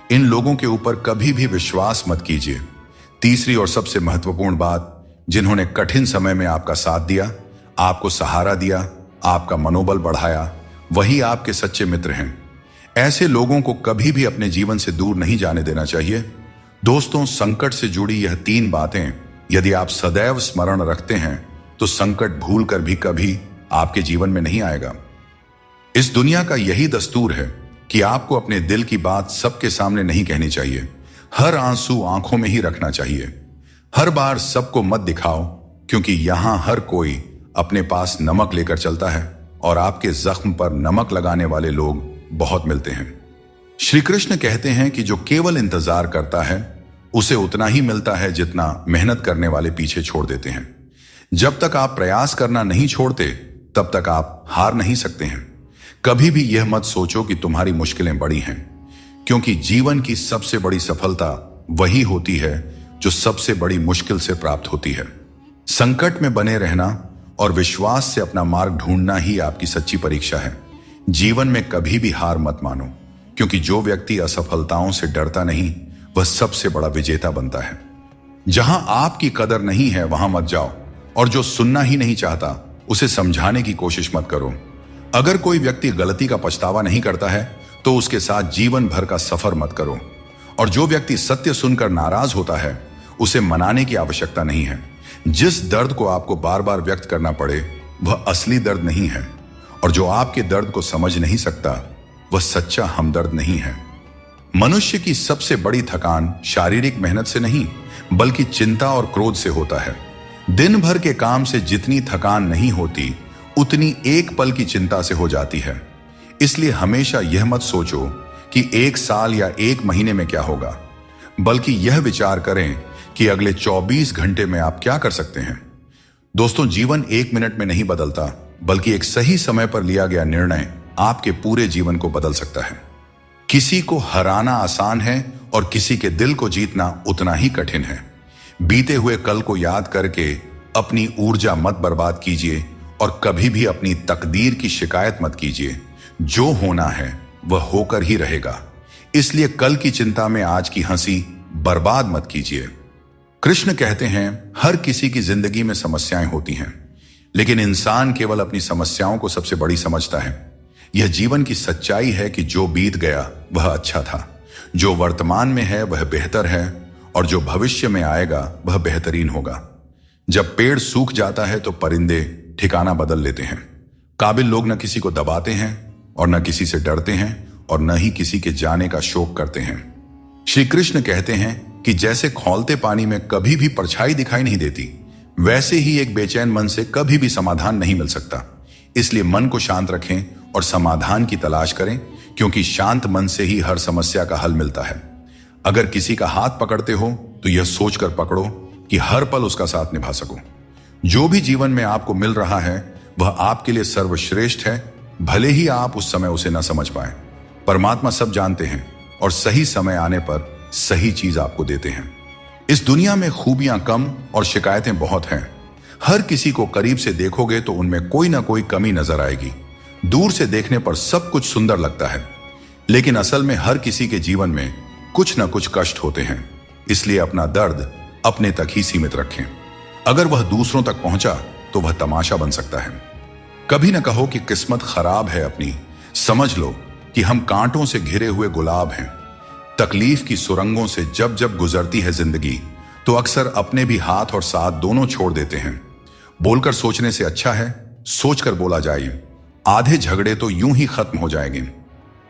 इन लोगों के ऊपर कभी भी विश्वास मत कीजिए। तीसरी और सबसे महत्वपूर्ण बात, जिन्होंने कठिन समय में आपका साथ दिया, आपको सहारा दिया, आपका मनोबल बढ़ाया, वही आपके सच्चे मित्र हैं। ऐसे लोगों को कभी भी अपने जीवन से दूर नहीं जाने देना चाहिए। दोस्तों, संकट से जुड़ी यह 3 बातें यदि आप सदैव स्मरण रखते हैं तो संकट भूल कर भी कभी आपके जीवन में नहीं आएगा। इस दुनिया का यही दस्तूर है कि आपको अपने दिल की बात सबके सामने नहीं कहनी चाहिए। हर आंसू आंखों में ही रखना चाहिए। हर बार सबको मत दिखाओ, क्योंकि यहां हर कोई अपने पास नमक लेकर चलता है और आपके जख्म पर नमक लगाने वाले लोग बहुत मिलते हैं। श्री कृष्ण कहते हैं कि जो केवल इंतजार करता है उसे उतना ही मिलता है जितना मेहनत करने वाले पीछे छोड़ देते हैं। जब तक आप प्रयास करना नहीं छोड़ते तब तक आप हार नहीं सकते हैं। कभी भी यह मत सोचो कि तुम्हारी मुश्किलें बड़ी हैं, क्योंकि जीवन की सबसे बड़ी सफलता वही होती है जो सबसे बड़ी मुश्किल से प्राप्त होती है। संकट में बने रहना और विश्वास से अपना मार्ग ढूंढना ही आपकी सच्ची परीक्षा है। जीवन में कभी भी हार मत मानो, क्योंकि जो व्यक्ति असफलताओं से डरता नहीं वह सबसे बड़ा विजेता बनता है। जहां आपकी कदर नहीं है वहां मत जाओ, और जो सुनना ही नहीं चाहता उसे समझाने की कोशिश मत करो। अगर कोई व्यक्ति गलती का पछतावा नहीं करता है तो उसके साथ जीवन भर का सफर मत करो, और जो व्यक्ति सत्य सुनकर नाराज होता है उसे मनाने की आवश्यकता नहीं है। जिस दर्द को आपको बार बार व्यक्त करना पड़े वह असली दर्द नहीं है, और जो आपके दर्द को समझ नहीं सकता वह सच्चा हमदर्द नहीं है। मनुष्य की सबसे बड़ी थकान शारीरिक मेहनत से नहीं बल्कि चिंता और क्रोध से होता है। दिन भर के काम से जितनी थकान नहीं होती उतनी एक पल की चिंता से हो जाती है। इसलिए हमेशा यह मत सोचो कि 1 साल या 1 महीने में क्या होगा, बल्कि यह विचार करें कि अगले 24 घंटे में आप क्या कर सकते हैं। दोस्तों, जीवन 1 मिनट में नहीं बदलता, बल्कि एक सही समय पर लिया गया निर्णय आपके पूरे जीवन को बदल सकता है। किसी को हराना आसान है और किसी के दिल को जीतना उतना ही कठिन है। बीते हुए कल को याद करके अपनी ऊर्जा मत बर्बाद कीजिए और कभी भी अपनी तकदीर की शिकायत मत कीजिए। जो होना है वह होकर ही रहेगा। इसलिए कल की चिंता में आज की हंसी बर्बाद मत कीजिए। कृष्ण कहते हैं हर किसी की जिंदगी में समस्याएं होती हैं, लेकिन इंसान केवल अपनी समस्याओं को सबसे बड़ी समझता है। यह जीवन की सच्चाई है कि जो बीत गया वह अच्छा था, जो वर्तमान में है वह बेहतर है, और जो भविष्य में आएगा वह बेहतरीन होगा। जब पेड़ सूख जाता है तो परिंदे ठिकाना बदल लेते हैं। काबिल लोग न किसी को दबाते हैं और न किसी से डरते हैं और न ही किसी के जाने का शोक करते हैं। श्री कृष्ण कहते हैं कि जैसे खौलते पानी में कभी भी परछाई दिखाई नहीं देती, वैसे ही एक बेचैन मन से कभी भी समाधान नहीं मिल सकता। इसलिए मन को शांत रखें और समाधान की तलाश करें, क्योंकि शांत मन से ही हर समस्या का हल मिलता है। अगर किसी का हाथ पकड़ते हो तो यह सोचकर पकड़ो कि हर पल उसका साथ निभा सको। जो भी जीवन में आपको मिल रहा है वह आपके लिए सर्वश्रेष्ठ है, भले ही आप उस समय उसे न समझ पाए। परमात्मा सब जानते हैं और सही समय आने पर सही चीज आपको देते हैं। इस दुनिया में खूबियां कम और शिकायतें बहुत हैं। हर किसी को करीब से देखोगे तो उनमें कोई ना कोई कमी नजर आएगी। दूर से देखने पर सब कुछ सुंदर लगता है, लेकिन असल में हर किसी के जीवन में कुछ ना कुछ कष्ट होते हैं। इसलिए अपना दर्द अपने तक ही सीमित रखें। अगर वह दूसरों तक पहुंचा तो वह तमाशा बन सकता है। कभी न कहो कि किस्मत खराब है अपनी, समझ लो कि हम कांटों से घिरे हुए गुलाब हैं। तकलीफ की सुरंगों से जब जब गुजरती है जिंदगी तो अक्सर अपने भी हाथ और साथ दोनों छोड़ देते हैं। बोलकर सोचने से अच्छा है सोचकर बोला जाए। आधे झगड़े तो यूं ही खत्म हो जाएंगे।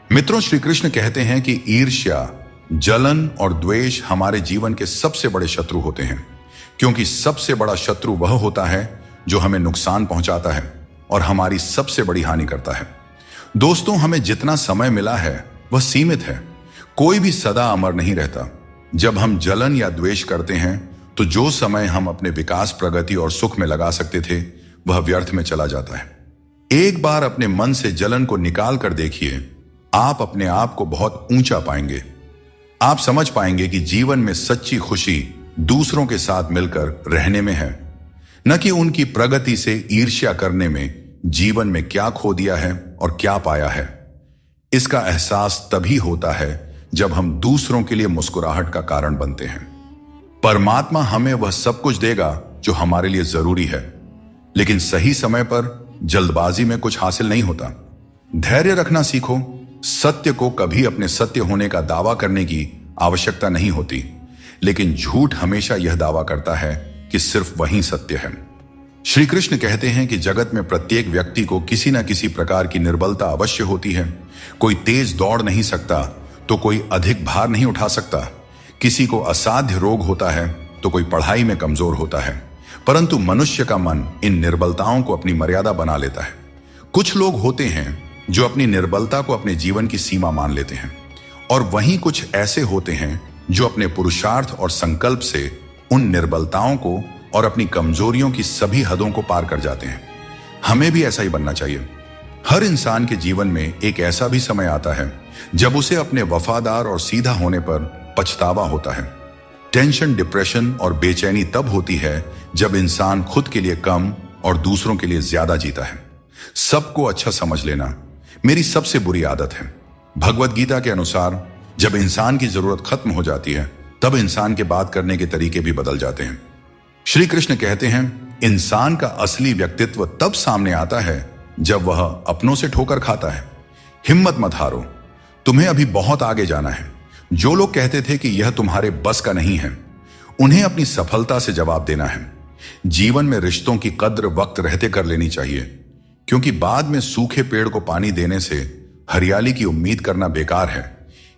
मित्रों, श्री कृष्ण कहते हैं कि ईर्ष्या, जलन और द्वेष हमारे जीवन के सबसे बड़े शत्रु होते हैं, क्योंकि सबसे बड़ा शत्रु वह होता है जो हमें नुकसान पहुंचाता है और हमारी सबसे बड़ी हानि करता है। दोस्तों, हमें जितना समय मिला है वह सीमित है। कोई भी सदा अमर नहीं रहता। जब हम जलन या द्वेष करते हैं तो जो समय हम अपने विकास, प्रगति और सुख में लगा सकते थे वह व्यर्थ में चला जाता है। एक बार अपने मन से जलन को निकाल कर देखिए, आप अपने आप को बहुत ऊंचा पाएंगे। आप समझ पाएंगे कि जीवन में सच्ची खुशी दूसरों के साथ मिलकर रहने में है, न कि उनकी प्रगति से ईर्ष्या करने में। जीवन में क्या खो दिया है और क्या पाया है, इसका एहसास तभी होता है जब हम दूसरों के लिए मुस्कुराहट का कारण बनते हैं। परमात्मा हमें वह सब कुछ देगा जो हमारे लिए जरूरी है, लेकिन सही समय पर जल्दबाजी में कुछ हासिल नहीं होता। धैर्य रखना सीखो। सत्य को कभी अपने सत्य होने का दावा करने की आवश्यकता नहीं होती, लेकिन झूठ हमेशा यह दावा करता है कि सिर्फ वही सत्य है। श्री कृष्ण कहते हैं कि जगत में प्रत्येक व्यक्ति को किसी न किसी प्रकार की निर्बलता अवश्य होती है। कोई तेज दौड़ नहीं सकता तो कोई अधिक भार नहीं उठा सकता। किसी को असाध्य रोग होता है तो कोई पढ़ाई में कमजोर होता है, परंतु मनुष्य का मन इन निर्बलताओं को अपनी मर्यादा बना लेता है। कुछ लोग होते हैं जो अपनी निर्बलता को अपने जीवन की सीमा मान लेते हैं, और वहीं कुछ ऐसे होते हैं जो अपने पुरुषार्थ और संकल्प से उन निर्बलताओं को और अपनी कमजोरियों की सभी हदों को पार कर जाते हैं। हमें भी ऐसा ही बनना चाहिए। हर इंसान के जीवन में एक ऐसा भी समय आता है जब उसे अपने वफादार और सीधा होने पर पछतावा होता है। टेंशन, डिप्रेशन और बेचैनी तब होती है जब इंसान खुद के लिए कम और दूसरों के लिए ज्यादा जीता है। सबको अच्छा समझ लेना मेरी सबसे बुरी आदत है। भगवत गीता के अनुसार जब इंसान की जरूरत खत्म हो जाती है तब इंसान के बात करने के तरीके भी बदल जाते हैं। श्री कृष्ण कहते हैं इंसान का असली व्यक्तित्व तब सामने आता है जब वह अपनों से ठोकर खाता है। हिम्मत मत हारो, तुम्हें अभी बहुत आगे जाना है। जो लोग कहते थे कि यह तुम्हारे बस का नहीं है, उन्हें अपनी सफलता से जवाब देना है। जीवन में रिश्तों की कद्र वक्त रहते कर लेनी चाहिए, क्योंकि बाद में सूखे पेड़ को पानी देने से हरियाली की उम्मीद करना बेकार है।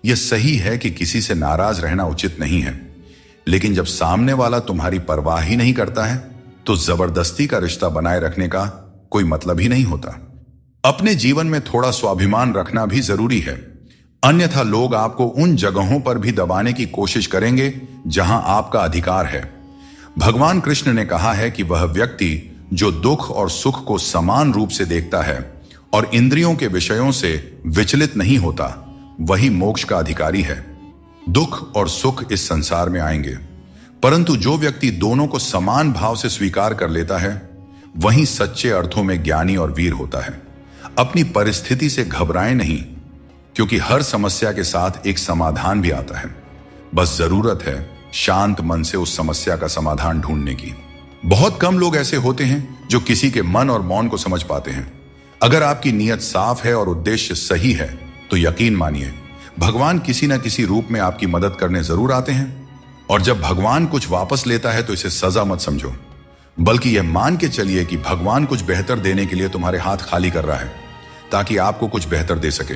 यह सही है कि किसी से नाराज रहना उचित नहीं है, लेकिन जब सामने वाला तुम्हारी परवाह ही नहीं करता है तो जबरदस्ती का रिश्ता बनाए रखने का कोई मतलब ही नहीं होता। अपने जीवन में थोड़ा स्वाभिमान रखना भी जरूरी है, अन्यथा लोग आपको उन जगहों पर भी दबाने की कोशिश करेंगे जहां आपका अधिकार है। भगवान कृष्ण ने कहा है कि वह व्यक्ति जो दुख और सुख को समान रूप से देखता है और इंद्रियों के विषयों से विचलित नहीं होता, वही मोक्ष का अधिकारी है। दुख और सुख इस संसार में आएंगे, परंतु जो व्यक्ति दोनों को समान भाव से स्वीकार कर लेता है वही सच्चे अर्थों में ज्ञानी और वीर होता है। अपनी परिस्थिति से घबराएं नहीं, क्योंकि हर समस्या के साथ एक समाधान भी आता है। बस जरूरत है शांत मन से उस समस्या का समाधान ढूंढने की। बहुत कम लोग ऐसे होते हैं जो किसी के मन और मौन को समझ पाते हैं। अगर आपकी नीयत साफ है और उद्देश्य सही है तो यकीन मानिए भगवान किसी न किसी रूप में आपकी मदद करने जरूर आते हैं। और जब भगवान कुछ वापस लेता है तो इसे सजा मत समझो, बल्कि यह मान के चलिए कि भगवान कुछ बेहतर देने के लिए तुम्हारे हाथ खाली कर रहा है ताकि आपको कुछ बेहतर दे सके।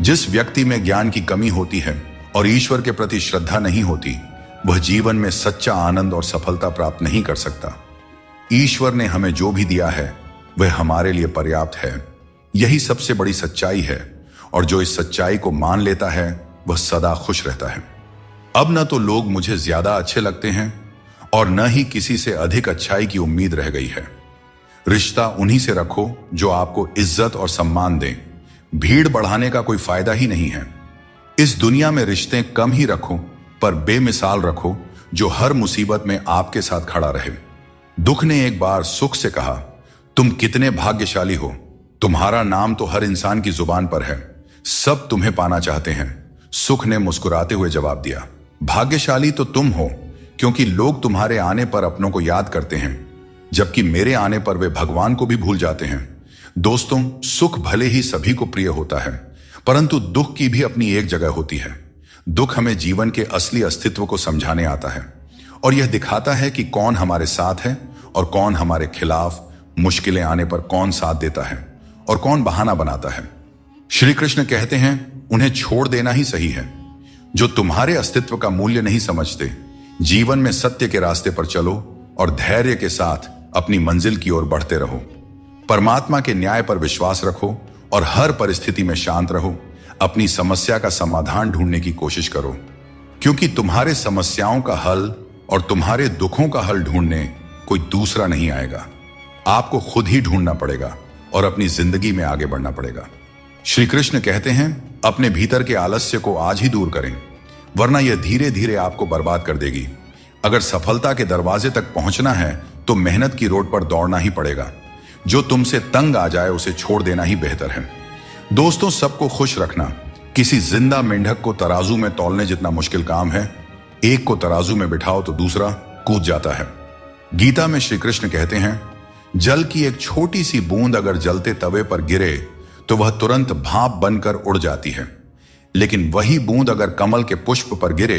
जिस व्यक्ति में ज्ञान की कमी होती है और ईश्वर के प्रति श्रद्धा नहीं होती, वह जीवन में सच्चा आनंद और सफलता प्राप्त नहीं कर सकता। ईश्वर ने हमें जो भी दिया है वह हमारे लिए पर्याप्त है, यही सबसे बड़ी सच्चाई है। और जो इस सच्चाई को मान लेता है वह सदा खुश रहता है। अब न तो लोग मुझे ज्यादा अच्छे लगते हैं और न ही किसी से अधिक अच्छाई की उम्मीद रह गई है। रिश्ता उन्हीं से रखो जो आपको इज्जत और सम्मान दें। भीड़ बढ़ाने का कोई फायदा ही नहीं है। इस दुनिया में रिश्ते कम ही रखो पर बेमिसाल रखो, जो हर मुसीबत में आपके साथ खड़ा रहे। दुख ने एक बार सुख से कहा, तुम कितने भाग्यशाली हो, तुम्हारा नाम तो हर इंसान की जुबान पर है, सब तुम्हें पाना चाहते हैं। सुख ने मुस्कुराते हुए जवाब दिया, भाग्यशाली तो तुम हो क्योंकि लोग तुम्हारे आने पर अपनों को याद करते हैं, जबकि मेरे आने पर वे भगवान को भी भूल जाते हैं। दोस्तों, सुख भले ही सभी को प्रिय होता है, परंतु दुख की भी अपनी एक जगह होती है। दुख हमें जीवन के असली अस्तित्व को समझाने आता है और यह दिखाता है कि कौन हमारे साथ है और कौन हमारे खिलाफ। मुश्किलें आने पर कौन साथ देता है और कौन बहाना बनाता है। श्री कृष्ण कहते हैं, उन्हें छोड़ देना ही सही है। जो तुम्हारे अस्तित्व का मूल्य नहीं समझते, जीवन में सत्य के रास्ते पर चलो और धैर्य के साथ अपनी मंजिल की ओर बढ़ते रहो। परमात्मा के न्याय पर विश्वास रखो और हर परिस्थिति में शांत रहो। अपनी समस्या का समाधान ढूंढने की कोशिश करो, क्योंकि तुम्हारे समस्याओं का हल और तुम्हारे दुखों का हल ढूंढने कोई दूसरा नहीं आएगा। आपको खुद ही ढूंढना पड़ेगा और अपनी जिंदगी में आगे बढ़ना पड़ेगा। श्री कृष्ण कहते हैं, अपने भीतर के आलस्य को आज ही दूर करें, वरना यह धीरे धीरे आपको बर्बाद कर देगी। अगर सफलता के दरवाजे तक पहुंचना है तो मेहनत की रोड पर दौड़ना ही पड़ेगा। जो तुमसे तंग आ जाए उसे छोड़ देना ही बेहतर है। दोस्तों, सबको खुश रखना किसी जिंदा मेंढक को तराजू में तौलने जितना मुश्किल काम है। एक को तराजू में बिठाओ तो दूसरा कूद जाता है। गीता में श्री कृष्ण कहते हैं, जल की एक छोटी सी बूंद अगर जलते तवे पर गिरे तो वह तुरंत भाप बनकर उड़ जाती है, लेकिन वही बूंद अगर कमल के पुष्प पर गिरे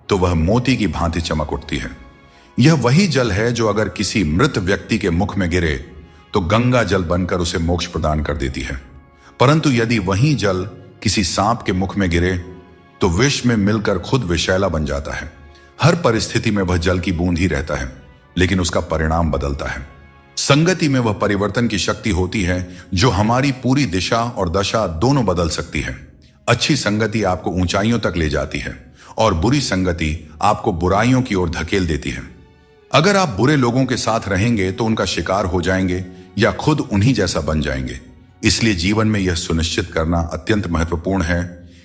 तो वह मोती की भांति चमक उठती है। यह वही जल है जो अगर किसी मृत व्यक्ति के मुख में गिरे तो गंगा जल बनकर उसे मोक्ष प्रदान कर देती है, परंतु यदि वही जल किसी सांप के मुख में गिरे तो विष में मिलकर खुद विषैला बन जाता है। हर परिस्थिति में वह जल की बूंद ही रहता है, लेकिन उसका परिणाम बदलता है। संगति में वह परिवर्तन की शक्ति होती है जो हमारी पूरी दिशा और दशा दोनों बदल सकती है। अच्छी संगति आपको ऊंचाइयों तक ले जाती है और बुरी संगति आपको बुराइयों की ओर धकेल देती है। अगर आप बुरे लोगों के साथ रहेंगे तो उनका शिकार हो जाएंगे या खुद उन्हीं जैसा बन जाएंगे। इसलिए जीवन में यह सुनिश्चित करना अत्यंत महत्वपूर्ण है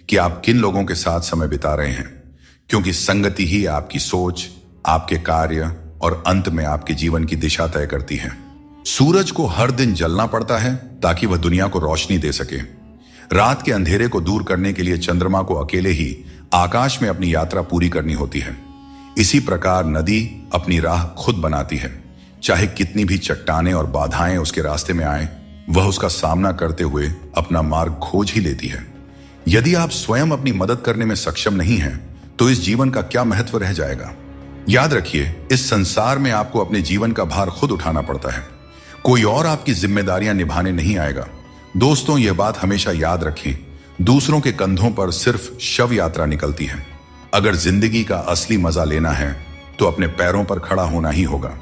कि आप किन लोगों के साथ समय बिता रहे हैं, क्योंकि संगति ही आपकी सोच, आपके कार्य और अंत में आपके जीवन की दिशा तय करती है। सूरज को हर दिन जलना पड़ता है ताकि वह दुनिया को रोशनी दे सके। रात के अंधेरे को दूर करने के लिए चंद्रमा को अकेले ही आकाश में अपनी यात्रा पूरी करनी होती है। इसी प्रकार नदी अपनी राह खुद बनाती है। चाहे कितनी भी चट्टानें और बाधाएं उसके रास्ते में आए, वह उसका सामना करते हुए अपना मार्ग खोज ही लेती है। यदि आप स्वयं अपनी मदद करने में सक्षम नहीं हैं, तो इस जीवन का क्या महत्व रह जाएगा। याद रखिए, इस संसार में आपको अपने जीवन का भार खुद उठाना पड़ता है, कोई और आपकी जिम्मेदारियां निभाने नहीं आएगा। दोस्तों, यह बात हमेशा याद रखें, दूसरों के कंधों पर सिर्फ शव यात्रा निकलती है। अगर जिंदगी का असली मजा लेना है तो अपने पैरों पर खड़ा होना ही होगा।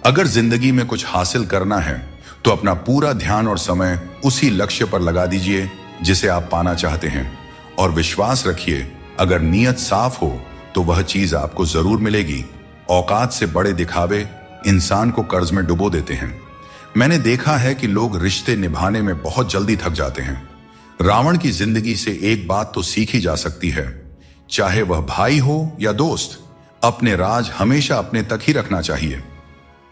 अगर जिंदगी में कुछ हासिल करना है तो अपना पूरा ध्यान और समय उसी लक्ष्य पर लगा दीजिए जिसे आप पाना चाहते हैं, और विश्वास रखिए, अगर नीयत साफ हो तो वह चीज आपको जरूर मिलेगी। औकात से बड़े दिखावे इंसान को कर्ज में डुबो देते हैं। मैंने देखा है कि लोग रिश्ते निभाने में बहुत जल्दी थक जाते हैं। रावण की जिंदगी से एक बात तो सीखी जा सकती है, चाहे वह भाई हो या दोस्त, अपने राज हमेशा अपने तक ही रखना चाहिए।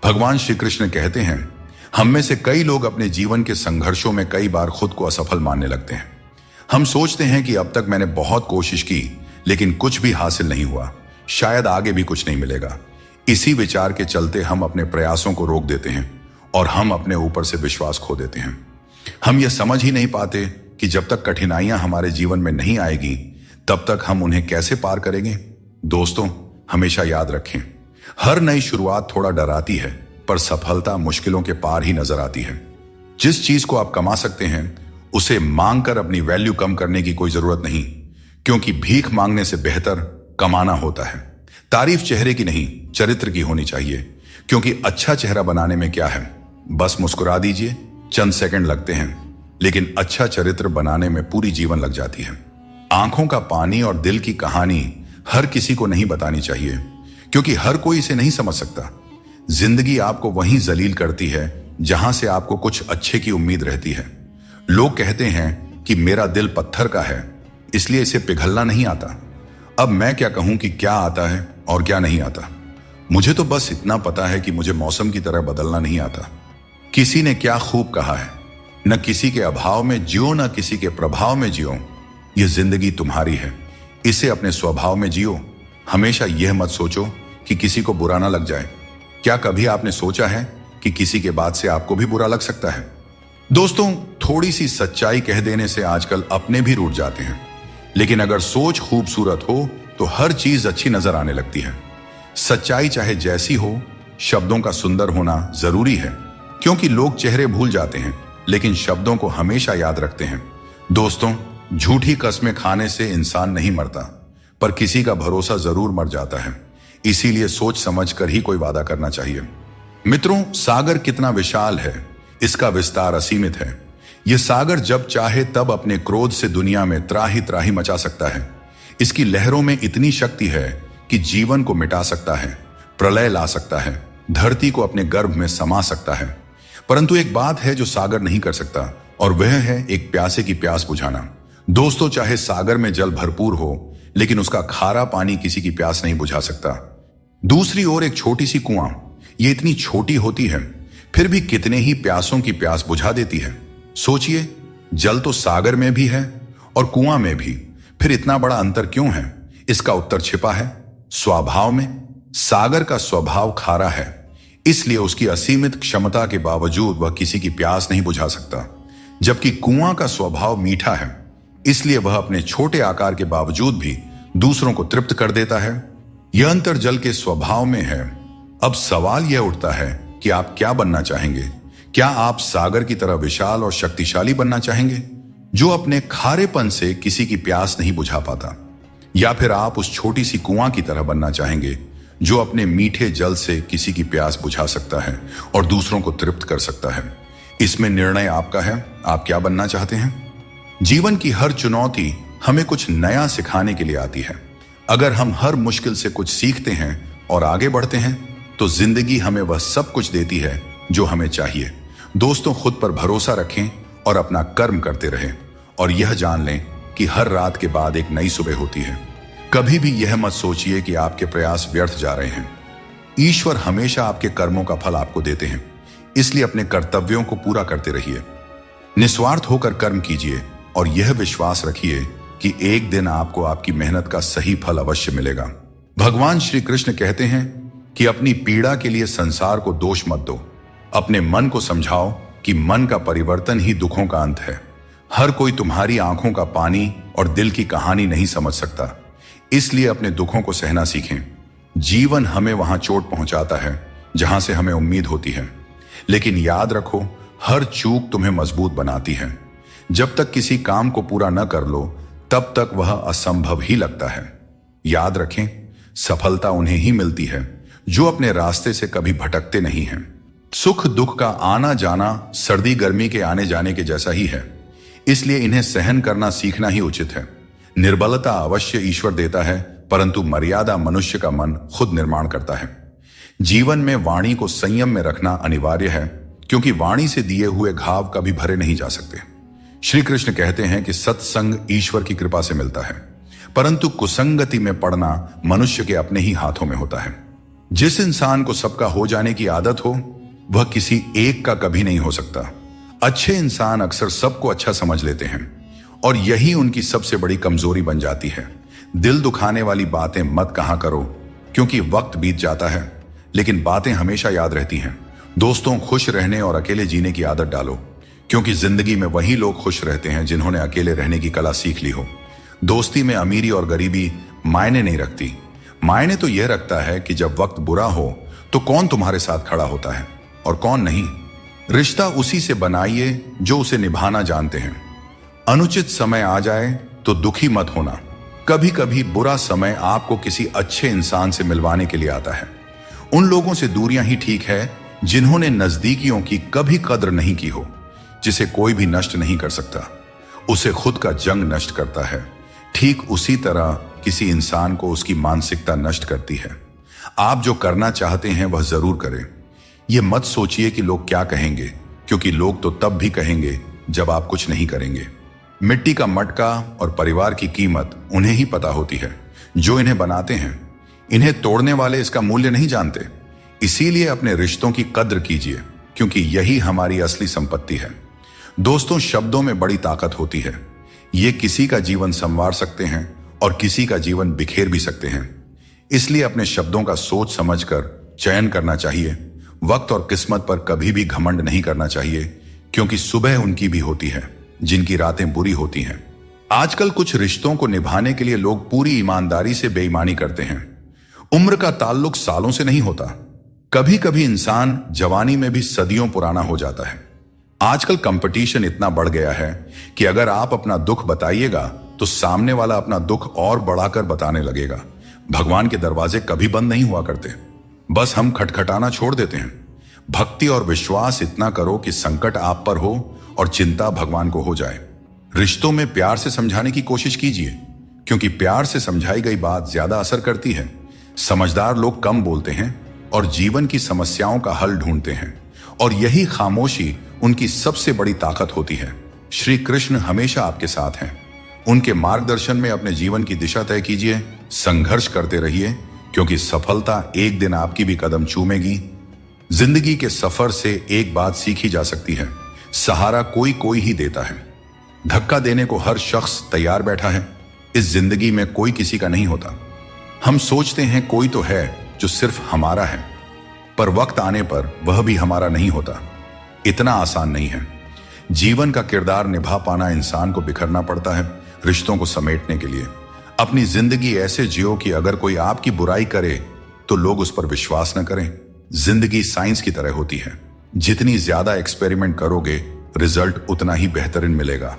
भगवान श्री कृष्ण कहते हैं, हम में से कई लोग अपने जीवन के संघर्षों में कई बार खुद को असफल मानने लगते हैं। हम सोचते हैं कि अब तक मैंने बहुत कोशिश की, लेकिन कुछ भी हासिल नहीं हुआ, शायद आगे भी कुछ नहीं मिलेगा। इसी विचार के चलते हम अपने प्रयासों को रोक देते हैं और हम अपने ऊपर से विश्वास खो देते हैं। हम यह समझ ही नहीं पाते कि जब तक कठिनाइयां हमारे जीवन में नहीं आएगी तब तक हम उन्हें कैसे पार करेंगे। दोस्तों, हमेशा याद रखें, हर नई शुरुआत थोड़ा डराती है, पर सफलता मुश्किलों के पार ही नजर आती है। जिस चीज को आप कमा सकते हैं उसे मांगकर अपनी वैल्यू कम करने की कोई जरूरत नहीं, क्योंकि भीख मांगने से बेहतर कमाना होता है। तारीफ चेहरे की नहीं, चरित्र की होनी चाहिए, क्योंकि अच्छा चेहरा बनाने में क्या है, बस मुस्कुरा दीजिए, चंद सेकंड लगते हैं, लेकिन अच्छा चरित्र बनाने में पूरी जीवन लग जाती है। आंखों का पानी और दिल की कहानी हर किसी को नहीं बतानी चाहिए, क्योंकि हर कोई इसे नहीं समझ सकता। जिंदगी आपको वहीं जलील करती है जहां से आपको कुछ अच्छे की उम्मीद रहती है। लोग कहते हैं कि मेरा दिल पत्थर का है, इसलिए इसे पिघलना नहीं आता। अब मैं क्या कहूं कि क्या आता है और क्या नहीं आता। मुझे तो बस इतना पता है कि मुझे मौसम की तरह बदलना नहीं आता। किसी ने क्या खूब कहा है, न किसी के अभाव में जियो, न किसी के प्रभाव में जियो। यह जिंदगी तुम्हारी है, इसे अपने स्वभाव में जियो। हमेशा यह मत सोचो कि किसी को बुरा ना लग जाए। क्या कभी आपने सोचा है कि किसी के बात से आपको भी बुरा लग सकता है? दोस्तों, थोड़ी सी सच्चाई कह देने से आजकल अपने भी रूठ जाते हैं, लेकिन अगर सोच खूबसूरत हो तो हर चीज अच्छी नजर आने लगती है। सच्चाई चाहे जैसी हो, शब्दों का सुंदर होना जरूरी है, क्योंकि लोग चेहरे भूल जाते हैं लेकिन शब्दों को हमेशा याद रखते हैं। दोस्तों, झूठी कस्में खाने से इंसान नहीं मरता, पर किसी का भरोसा जरूर मर जाता है। इसीलिए सोच समझ कर ही कोई वादा करना चाहिए। मित्रों, सागर कितना विशाल है, इसका विस्तार असीमित है। यह सागर जब चाहे तब अपने क्रोध से दुनिया में त्राही त्राही मचा सकता है। इसकी लहरों में इतनी शक्ति है कि जीवन को मिटा सकता है, प्रलय ला सकता है, धरती को अपने गर्भ में समा सकता है। परंतु एक बात है जो सागर नहीं कर सकता, और वह है एक प्यासे की प्यास बुझाना। दोस्तों, चाहे सागर में जल भरपूर हो, लेकिन उसका खारा पानी किसी की प्यास नहीं बुझा सकता। दूसरी ओर एक छोटी सी कुआं, ये इतनी छोटी होती है, फिर भी कितने ही प्यासों की प्यास बुझा देती है। सोचिए, जल तो सागर में भी है और कुआं में भी, फिर इतना बड़ा अंतर क्यों है? इसका उत्तर छिपा है स्वभाव में। सागर का स्वभाव खारा है, इसलिए उसकी असीमित क्षमता के बावजूद वह किसी की प्यास नहीं बुझा सकता, जबकि कुआं का स्वभाव मीठा है, इसलिए वह अपने छोटे आकार के बावजूद भी दूसरों को तृप्त कर देता है। यह अंतर जल के स्वभाव में है। अब सवाल यह उठता है कि आप क्या बनना चाहेंगे? क्या आप सागर की तरह विशाल और शक्तिशाली बनना चाहेंगे, जो अपने खारेपन से किसी की प्यास नहीं बुझा पाता, या फिर आप उस छोटी सी कुआं की तरह बनना चाहेंगे जो अपने मीठे जल से किसी की प्यास बुझा सकता है और दूसरों को तृप्त कर सकता है? इसमें निर्णय आपका है। आप क्या बनना चाहते हैं? जीवन की हर चुनौती हमें कुछ नया सिखाने के लिए आती है। अगर हम हर मुश्किल से कुछ सीखते हैं और आगे बढ़ते हैं तो जिंदगी हमें वह सब कुछ देती है जो हमें चाहिए। दोस्तों, खुद पर भरोसा रखें और अपना कर्म करते रहें, और यह जान लें कि हर रात के बाद एक नई सुबह होती है। कभी भी यह मत सोचिए कि आपके प्रयास व्यर्थ जा रहे हैं। ईश्वर हमेशा आपके कर्मों का फल आपको देते हैं, इसलिए अपने कर्तव्यों को पूरा करते रहिए। निस्वार्थ होकर कर्म कीजिए और यह विश्वास रखिए कि एक दिन आपको आपकी मेहनत का सही फल अवश्य मिलेगा। भगवान श्री कृष्ण कहते हैं कि अपनी पीड़ा के लिए संसार को दोष मत दो, अपने मन को समझाओ कि मन का परिवर्तन ही दुखों का अंत है। हर कोई तुम्हारी आंखों का पानी और दिल की कहानी नहीं समझ सकता, इसलिए अपने दुखों को सहना सीखें। जीवन हमें वहां चोट पहुंचाता है जहां से हमें उम्मीद होती है, लेकिन याद रखो, हर चूक तुम्हें मजबूत बनाती है। जब तक किसी काम को पूरा न कर लो तब तक वह असंभव ही लगता है। याद रखें, सफलता उन्हें ही मिलती है जो अपने रास्ते से कभी भटकते नहीं हैं। सुख दुख का आना जाना सर्दी गर्मी के आने जाने के जैसा ही है, इसलिए इन्हें सहन करना सीखना ही उचित है। निर्बलता अवश्य ईश्वर देता है, परंतु मर्यादा मनुष्य का मन खुद निर्माण करता है। जीवन में वाणी को संयम में रखना अनिवार्य है, क्योंकि वाणी से दिए हुए घाव कभी भरे नहीं जा सकते। श्री कृष्ण कहते हैं कि सत्संग ईश्वर की कृपा से मिलता है, परंतु कुसंगति में पड़ना मनुष्य के अपने ही हाथों में होता है। जिस इंसान को सबका हो जाने की आदत हो वह किसी एक का कभी नहीं हो सकता। अच्छे इंसान अक्सर सबको अच्छा समझ लेते हैं और यही उनकी सबसे बड़ी कमजोरी बन जाती है। दिल दुखाने वाली बातें मत कहा करो, क्योंकि वक्त बीत जाता है लेकिन बातें हमेशा याद रहती हैं। दोस्तों, खुश रहने और अकेले जीने की आदत डालो, क्योंकि जिंदगी में वही लोग खुश रहते हैं जिन्होंने अकेले रहने की कला सीख ली हो। दोस्ती में अमीरी और गरीबी मायने नहीं रखती। मायने तो यह रखता है कि जब वक्त बुरा हो तो कौन तुम्हारे साथ खड़ा होता है और कौन नहीं। रिश्ता उसी से बनाइए जो उसे निभाना जानते हैं। अनुचित समय आ जाए तो दुखी मत होना। कभी कभी बुरा समय आपको किसी अच्छे इंसान से मिलवाने के लिए आता है। उन लोगों से दूरियां ही ठीक है जिन्होंने नजदीकियों की कभी कद्र नहीं की हो। जिसे कोई भी नष्ट नहीं कर सकता, उसे खुद का जंग नष्ट करता है। ठीक उसी तरह किसी इंसान को उसकी मानसिकता नष्ट करती है। आप जो करना चाहते हैं वह जरूर करें। यह मत सोचिए कि लोग क्या कहेंगे, क्योंकि लोग तो तब भी कहेंगे जब आप कुछ नहीं करेंगे। मिट्टी का मटका और परिवार की कीमत उन्हें ही पता होती है जो इन्हें बनाते हैं। इन्हें तोड़ने वाले इसका मूल्य नहीं जानते। इसीलिए अपने रिश्तों की कद्र कीजिए, क्योंकि यही हमारी असली संपत्ति है। दोस्तों, शब्दों में बड़ी ताकत होती है। ये किसी का जीवन संवार सकते हैं और किसी का जीवन बिखेर भी सकते हैं। इसलिए अपने शब्दों का सोच समझकर चयन करना चाहिए। वक्त और किस्मत पर कभी भी घमंड नहीं करना चाहिए, क्योंकि सुबह उनकी भी होती है जिनकी रातें बुरी होती हैं। आजकल कुछ रिश्तों को निभाने के लिए लोग पूरी ईमानदारी से बेईमानी करते हैं। उम्र का ताल्लुक सालों से नहीं होता। कभी कभी इंसान जवानी में भी सदियों पुराना हो जाता है। आजकल कंपटीशन इतना बढ़ गया है कि अगर आप अपना दुख बताइएगा तो सामने वाला अपना दुख और बढ़ाकर बताने लगेगा। भगवान के दरवाजे कभी बंद नहीं हुआ करते, बस हम खटखटाना छोड़ देते हैं। भक्ति और विश्वास इतना करो कि संकट आप पर हो और चिंता भगवान को हो जाए। रिश्तों में प्यार से समझाने की कोशिश कीजिए, क्योंकि प्यार से समझाई गई बात ज्यादा असर करती है। समझदार लोग कम बोलते हैं और जीवन की समस्याओं का हल ढूंढते हैं, और यही खामोशी उनकी सबसे बड़ी ताकत होती है। श्री कृष्ण हमेशा आपके साथ हैं। उनके मार्गदर्शन में अपने जीवन की दिशा तय कीजिए, संघर्ष करते रहिए, क्योंकि सफलता एक दिन आपकी भी कदम चूमेगी। जिंदगी के सफर से एक बात सीखी जा सकती है, सहारा कोई कोई ही देता है। धक्का देने को हर शख्स तैयार बैठा है। इस जिंदगी में कोई किसी का नहीं होता। हम सोचते हैं कोई तो है जो सिर्फ हमारा है, पर वक्त आने पर वह भी हमारा नहीं होता। इतना आसान नहीं है। जीवन का किरदार निभा पाना इंसान को बिखरना पड़ता है रिश्तों को समेटने के लिए। अपनी जिंदगी ऐसे जियो कि अगर कोई आपकी बुराई करे तो लोग उस पर विश्वास न करें। जिंदगी साइंस की तरह होती है। जितनी ज्यादा एक्सपेरिमेंट करोगे, रिजल्ट उतना ही बेहतरीन मिलेगा।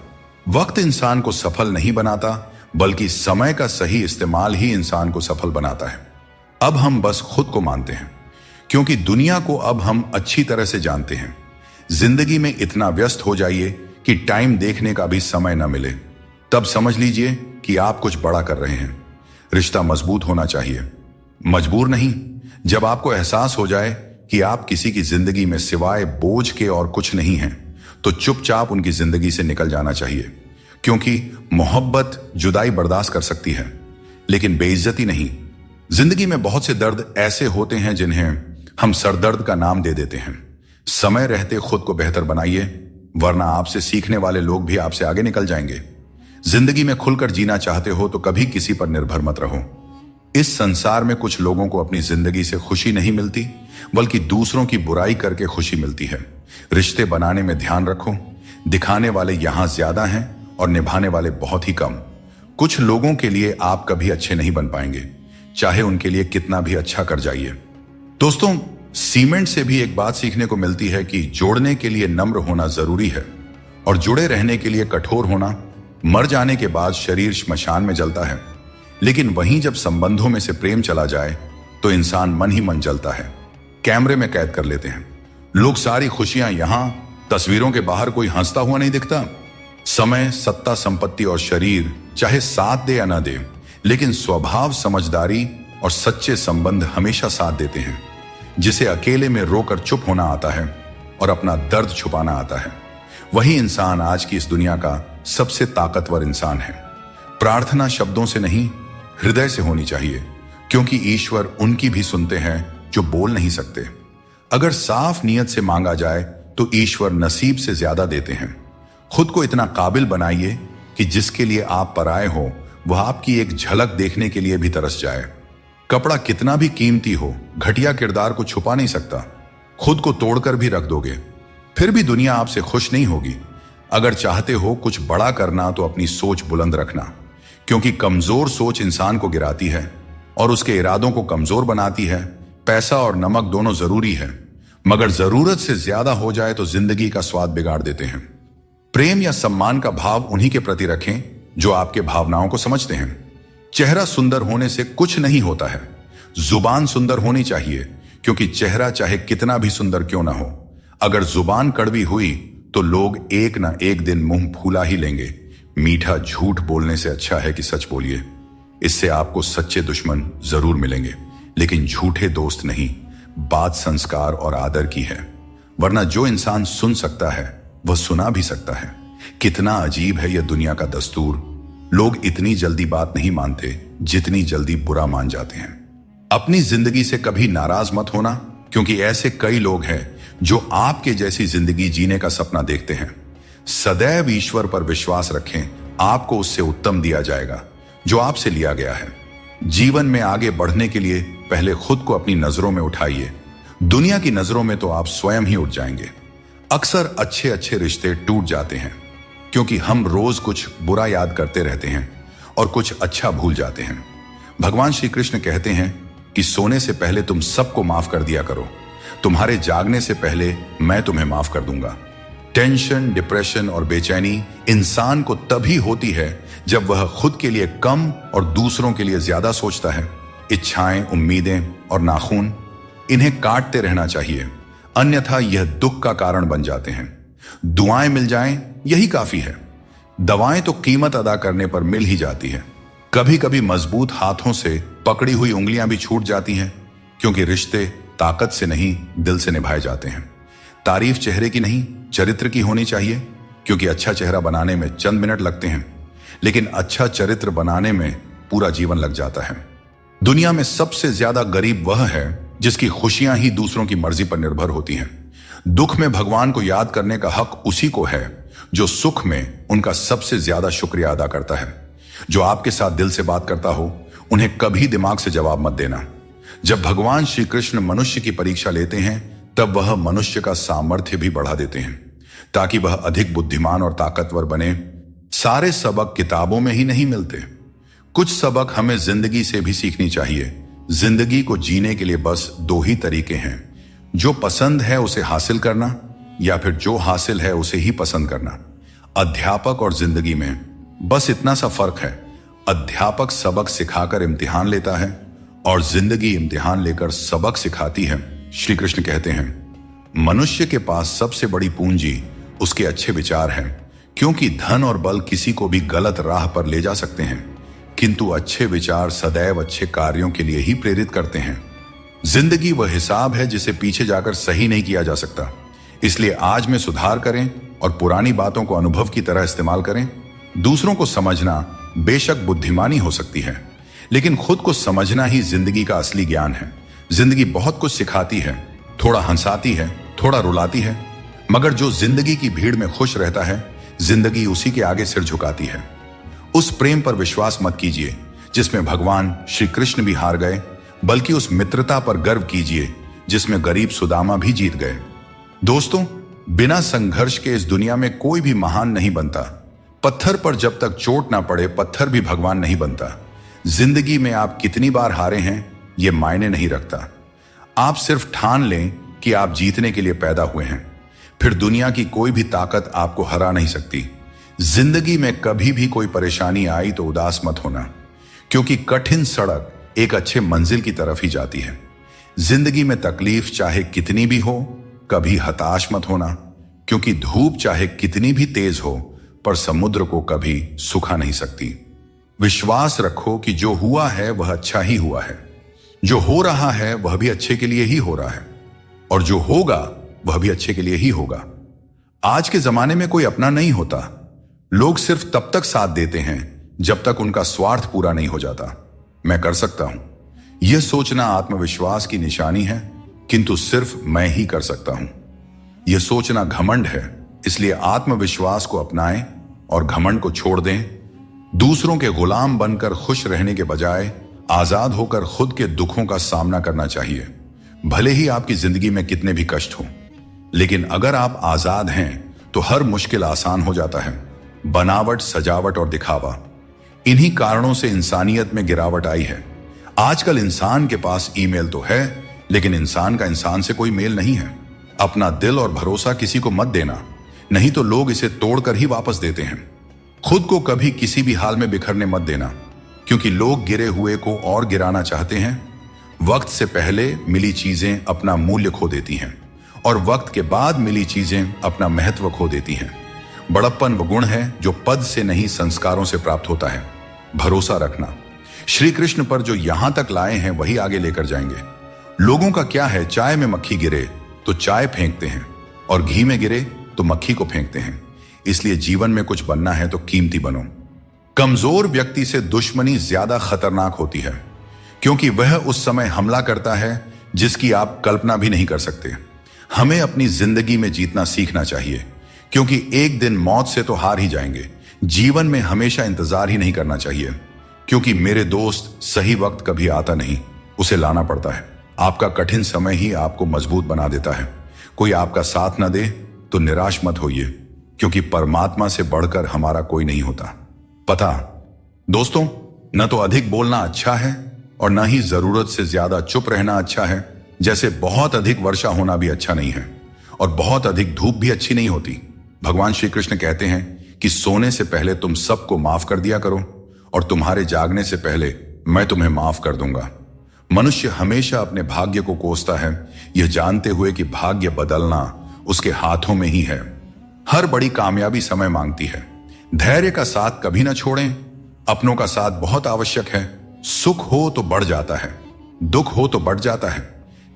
वक्त इंसान को सफल नहीं बनाता, बल्कि समय का सही इस्तेमाल ही इंसान को सफल बनाता है। अब हम बस खुद को मानते हैं, क्योंकि दुनिया को अब हम अच्छी तरह से जानते हैं। जिंदगी में इतना व्यस्त हो जाइए कि टाइम देखने का भी समय न मिले। तब समझ लीजिए कि आप कुछ बड़ा कर रहे हैं। रिश्ता मजबूत होना चाहिए, मजबूर नहीं। जब आपको एहसास हो जाए कि आप किसी की जिंदगी में सिवाय बोझ के और कुछ नहीं हैं, तो चुपचाप उनकी जिंदगी से निकल जाना चाहिए, क्योंकि मोहब्बत जुदाई बर्दाश्त कर सकती है, लेकिन बेइज्जती नहीं। जिंदगी में बहुत से दर्द ऐसे होते हैं जिन्हें हम सरदर्द का नाम दे देते हैं। समय रहते खुद को बेहतर बनाइए, वरना आपसे सीखने वाले लोग भी आपसे आगे निकल जाएंगे। जिंदगी में खुलकर जीना चाहते हो तो कभी किसी पर निर्भर मत रहो। इस संसार में कुछ लोगों को अपनी जिंदगी से खुशी नहीं मिलती, बल्कि दूसरों की बुराई करके खुशी मिलती है। रिश्ते बनाने में ध्यान रखो, दिखाने वाले यहां ज्यादा हैं और निभाने वाले बहुत ही कम। कुछ लोगों के लिए आप कभी अच्छे नहीं बन पाएंगे, चाहे उनके लिए कितना भी अच्छा कर जाइए। दोस्तों, सीमेंट से भी एक बात सीखने को मिलती है कि जोड़ने के लिए नम्र होना जरूरी है और जुड़े रहने के लिए कठोर होना। मर जाने के बाद शरीर श्मशान में जलता है, लेकिन वहीं जब संबंधों में से प्रेम चला जाए तो इंसान मन ही मन जलता है। कैमरे में कैद कर लेते हैं लोग सारी खुशियां, यहां तस्वीरों के बाहर कोई हंसता हुआ नहीं दिखता। समय, सत्ता, संपत्ति और शरीर चाहे साथ दे या ना दे, लेकिन स्वभाव, समझदारी और सच्चे संबंध हमेशा साथ देते हैं। जिसे अकेले में रोकर चुप होना आता है और अपना दर्द छुपाना आता है, वही इंसान आज की इस दुनिया का सबसे ताकतवर इंसान है। प्रार्थना शब्दों से नहीं, हृदय से होनी चाहिए, क्योंकि ईश्वर उनकी भी सुनते हैं जो बोल नहीं सकते। अगर साफ नियत से मांगा जाए तो ईश्वर नसीब से ज्यादा देते हैं। खुद को इतना काबिल बनाइए कि जिसके लिए आप पराए हो वह आपकी एक झलक देखने के लिए भी तरस जाए। कपड़ा कितना भी कीमती हो, घटिया किरदार को छुपा नहीं सकता। खुद को तोड़कर भी रख दोगे, फिर भी दुनिया आपसे खुश नहीं होगी। अगर चाहते हो कुछ बड़ा करना तो अपनी सोच बुलंद रखना, क्योंकि कमजोर सोच इंसान को गिराती है और उसके इरादों को कमजोर बनाती है। पैसा और नमक दोनों जरूरी है, मगर जरूरत से ज्यादा हो जाए तो जिंदगी का स्वाद बिगाड़ देते हैं। प्रेम या सम्मान का भाव उन्हीं के प्रति रखें जो आपके भावनाओं को समझते हैं। चेहरा सुंदर होने से कुछ नहीं होता है, जुबान सुंदर होनी चाहिए, क्योंकि चेहरा चाहे कितना भी सुंदर क्यों ना हो, अगर जुबान कड़वी हुई तो लोग एक ना एक दिन मुंह फूला ही लेंगे। मीठा झूठ बोलने से अच्छा है कि सच बोलिए। इससे आपको सच्चे दुश्मन जरूर मिलेंगे, लेकिन झूठे दोस्त नहीं। बात संस्कार और आदर की है, वरना जो इंसान सुन सकता है वह सुना भी सकता है। कितना अजीब है यह दुनिया का दस्तूर। लोग इतनी जल्दी बात नहीं मानते जितनी जल्दी बुरा मान जाते हैं। अपनी जिंदगी से कभी नाराज मत होना, क्योंकि ऐसे कई लोग हैं जो आपके जैसी जिंदगी जीने का सपना देखते हैं। सदैव ईश्वर पर विश्वास रखें, आपको उससे उत्तम दिया जाएगा जो आपसे लिया गया है। जीवन में आगे बढ़ने के लिए पहले खुद को अपनी नजरों में उठाइए। दुनिया की नजरों में तो आप स्वयं ही उठ जाएंगे। अक्सर अच्छे अच्छे रिश्ते टूट जाते हैं क्योंकि हम रोज कुछ बुरा याद करते रहते हैं और कुछ अच्छा भूल जाते हैं। भगवान श्री कृष्ण कहते हैं कि सोने से पहले तुम सबको माफ कर दिया करो, तुम्हारे जागने से पहले मैं तुम्हें माफ कर दूंगा। टेंशन, डिप्रेशन और बेचैनी इंसान को तभी होती है जब वह खुद के लिए कम और दूसरों के लिए ज्यादा सोचता है। इच्छाएं, उम्मीदें और नाखून, इन्हें काटते रहना चाहिए, अन्यथा यह दुख का कारण बन जाते हैं। दुआएं मिल जाएं यही काफी है। दवाएं तो कीमत अदा करने पर मिल ही जाती है। कभी कभी मजबूत हाथों से पकड़ी हुई उंगलियां भी छूट जाती हैं, क्योंकि रिश्ते ताकत से नहीं दिल से निभाए जाते हैं। तारीफ चेहरे की नहीं चरित्र की होनी चाहिए, क्योंकि अच्छा चेहरा बनाने में चंद मिनट लगते हैं, लेकिन अच्छा चरित्र बनाने में पूरा जीवन लग जाता है। दुनिया में सबसे ज्यादा गरीब वह है जिसकी खुशियां ही दूसरों की मर्जी पर निर्भर होती हैं। दुख में भगवान को याद करने का हक उसी को है जो सुख में उनका सबसे ज्यादा शुक्रिया अदा करता है। जो आपके साथ दिल से बात करता हो उन्हें कभी दिमाग से जवाब मत देना। जब भगवान श्री कृष्ण मनुष्य की परीक्षा लेते हैं तब वह मनुष्य का सामर्थ्य भी बढ़ा देते हैं, ताकि वह अधिक बुद्धिमान और ताकतवर बने। सारे सबक किताबों में ही नहीं मिलते, कुछ सबक हमें जिंदगी से भी सीखनी चाहिए। जिंदगी को जीने के लिए बस दो ही तरीके हैं, जो पसंद है उसे हासिल करना, या फिर जो हासिल है उसे ही पसंद करना। अध्यापक और जिंदगी में बस इतना सा फर्क है, अध्यापक सबक सिखाकर इम्तिहान लेता है और जिंदगी इम्तिहान लेकर सबक सिखाती है। श्री कृष्ण कहते हैं, मनुष्य के पास सबसे बड़ी पूंजी उसके अच्छे विचार हैं, क्योंकि धन और बल किसी को भी गलत राह पर ले जा सकते हैं, किंतु अच्छे विचार सदैव अच्छे कार्यों के लिए ही प्रेरित करते हैं। जिंदगी वह हिसाब है जिसे पीछे जाकर सही नहीं किया जा सकता, इसलिए आज में सुधार करें और पुरानी बातों को अनुभव की तरह इस्तेमाल करें। दूसरों को समझना बेशक बुद्धिमानी हो सकती है, लेकिन खुद को समझना ही जिंदगी का असली ज्ञान है। जिंदगी बहुत कुछ सिखाती है, थोड़ा हंसाती है, थोड़ा रुलाती है, मगर जो जिंदगी की भीड़ में खुश रहता है जिंदगी उसी के आगे सिर झुकाती है। उस प्रेम पर विश्वास मत कीजिए जिसमें भगवान श्री कृष्ण भी हार गए, बल्कि उस मित्रता पर गर्व कीजिए जिसमें गरीब सुदामा भी जीत गए। दोस्तों, बिना संघर्ष के इस दुनिया में कोई भी महान नहीं बनता। पत्थर पर जब तक चोट ना पड़े पत्थर भी भगवान नहीं बनता। जिंदगी में आप कितनी बार हारे हैं यह मायने नहीं रखता। आप सिर्फ ठान लें कि आप जीतने के लिए पैदा हुए हैं, फिर दुनिया की कोई भी ताकत आपको हरा नहीं सकती। जिंदगी में कभी भी कोई परेशानी आई तो उदास मत होना, क्योंकि कठिन सड़क एक अच्छे मंजिल की तरफ ही जाती है। जिंदगी में तकलीफ चाहे कितनी भी हो, कभी हताश मत होना, क्योंकि धूप चाहे कितनी भी तेज हो पर समुद्र को कभी सुखा नहीं सकती। विश्वास रखो कि जो हुआ है वह अच्छा ही हुआ है, जो हो रहा है वह भी अच्छे के लिए ही हो रहा है, और जो होगा वह भी अच्छे के लिए ही होगा। आज के जमाने में कोई अपना नहीं होता। लोग सिर्फ तब तक साथ देते हैं जब तक उनका स्वार्थ पूरा नहीं हो जाता। मैं कर सकता हूं, यह सोचना आत्मविश्वास की निशानी है, किंतु सिर्फ मैं ही कर सकता हूं, यह सोचना घमंड है। इसलिए आत्मविश्वास को अपनाएं और घमंड को छोड़ दें। दूसरों के गुलाम बनकर खुश रहने के बजाय आजाद होकर खुद के दुखों का सामना करना चाहिए। भले ही आपकी जिंदगी में कितने भी कष्ट हो, लेकिन अगर आप आजाद हैं तो हर मुश्किल आसान हो जाता है। बनावट, सजावट और दिखावा, इन्हीं कारणों से इंसानियत में गिरावट आई है। आजकल इंसान के पास ईमेल तो है, लेकिन इंसान का इंसान से कोई मेल नहीं है। अपना दिल और भरोसा किसी को मत देना, नहीं तो लोग इसे तोड़कर ही वापस देते हैं। खुद को कभी किसी भी हाल में बिखरने मत देना, क्योंकि लोग गिरे हुए को और गिराना चाहते हैं। वक्त से पहले मिली चीजें अपना मूल्य खो देती हैं और वक्त के बाद मिली चीजें अपना महत्व खो देती हैं। बड़प्पन वो गुण है जो पद से नहीं संस्कारों से प्राप्त होता है। भरोसा रखना, श्री कृष्ण पर जो यहां तक लाए हैं वही आगे लेकर जाएंगे। लोगों का क्या है, चाय में मक्खी गिरे तो चाय फेंकते हैं और घी में गिरे तो मक्खी को फेंकते हैं। इसलिए जीवन में कुछ बनना है तो कीमती बनो। कमजोर व्यक्ति से दुश्मनी ज्यादा खतरनाक होती है, क्योंकि वह उस समय हमला करता है जिसकी आप कल्पना भी नहीं कर सकते। हमें अपनी जिंदगी में जीतना सीखना चाहिए, क्योंकि एक दिन मौत से तो हार ही जाएंगे। जीवन में हमेशा इंतजार ही नहीं करना चाहिए, क्योंकि मेरे दोस्त सही वक्त कभी आता नहीं, उसे लाना पड़ता है। आपका कठिन समय ही आपको मजबूत बना देता है। कोई आपका साथ न दे तो निराश मत होइए, क्योंकि परमात्मा से बढ़कर हमारा कोई नहीं होता। पता दोस्तों, न तो अधिक बोलना अच्छा है और न ही जरूरत से ज्यादा चुप रहना अच्छा है। जैसे बहुत अधिक वर्षा होना भी अच्छा नहीं है और बहुत अधिक धूप भी अच्छी नहीं होती। भगवान श्री कृष्ण कहते हैं कि सोने से पहले तुम सबको माफ कर दिया करो और तुम्हारे जागने से पहले मैं तुम्हें माफ कर दूंगा। मनुष्य हमेशा अपने भाग्य को कोसता है, यह जानते हुए कि भाग्य बदलना उसके हाथों में ही है। हर बड़ी कामयाबी समय मांगती है। धैर्य का साथ कभी ना छोड़ें। अपनों का साथ बहुत आवश्यक है। सुख हो तो बढ़ जाता है, दुख हो तो बढ़ जाता है।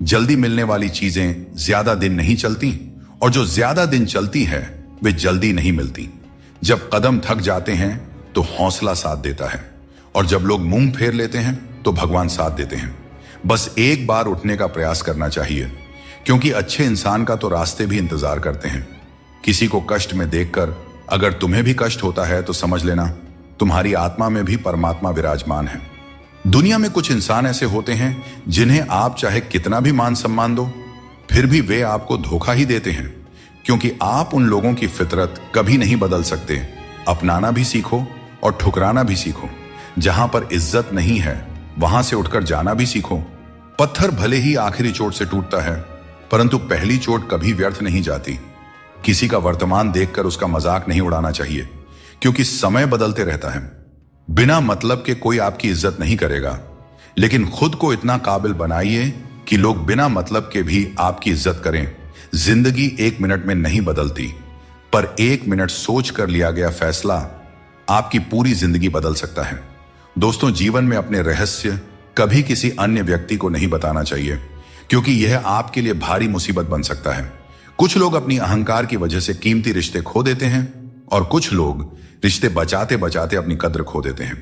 जल्दी मिलने वाली चीजें ज्यादा दिन नहीं चलती और जो ज्यादा दिन चलती है वे जल्दी नहीं मिलती। जब कदम थक जाते हैं तो हौसला साथ देता है और जब लोग मुंह फेर लेते हैं तो भगवान साथ देते हैं। बस एक बार उठने का प्रयास करना चाहिए, क्योंकि अच्छे इंसान का तो रास्ते भी इंतजार करते हैं। किसी को कष्ट में देखकर अगर तुम्हें भी कष्ट होता है तो समझ लेना तुम्हारी आत्मा में भी परमात्मा विराजमान है। दुनिया में कुछ इंसान ऐसे होते हैं जिन्हें आप चाहे कितना भी मान सम्मान दो, फिर भी वे आपको धोखा ही देते हैं, क्योंकि आप उन लोगों की फितरत कभी नहीं बदल सकते। अपनाना भी सीखो और ठुकराना भी सीखो। जहां पर इज्जत नहीं है वहां से उठकर जाना भी सीखो। पत्थर भले ही आखिरी चोट से टूटता है, परंतु पहली चोट कभी व्यर्थ नहीं जाती। किसी का वर्तमान देखकर उसका मजाक नहीं उड़ाना चाहिए, क्योंकि समय बदलते रहता है। बिना मतलब के कोई आपकी इज्जत नहीं करेगा, लेकिन खुद को इतना काबिल बनाइए कि लोग बिना मतलब के भी आपकी इज्जत करें। जिंदगी 1 मिनट में नहीं बदलती, पर 1 मिनट सोच कर लिया गया फैसला आपकी पूरी जिंदगी बदल सकता है। दोस्तों, जीवन में अपने रहस्य कभी किसी अन्य व्यक्ति को नहीं बताना चाहिए, क्योंकि यह आपके लिए भारी मुसीबत बन सकता है। कुछ लोग अपनी अहंकार की वजह से कीमती रिश्ते खो देते हैं और कुछ लोग रिश्ते बचाते बचाते अपनी कद्र खो देते हैं।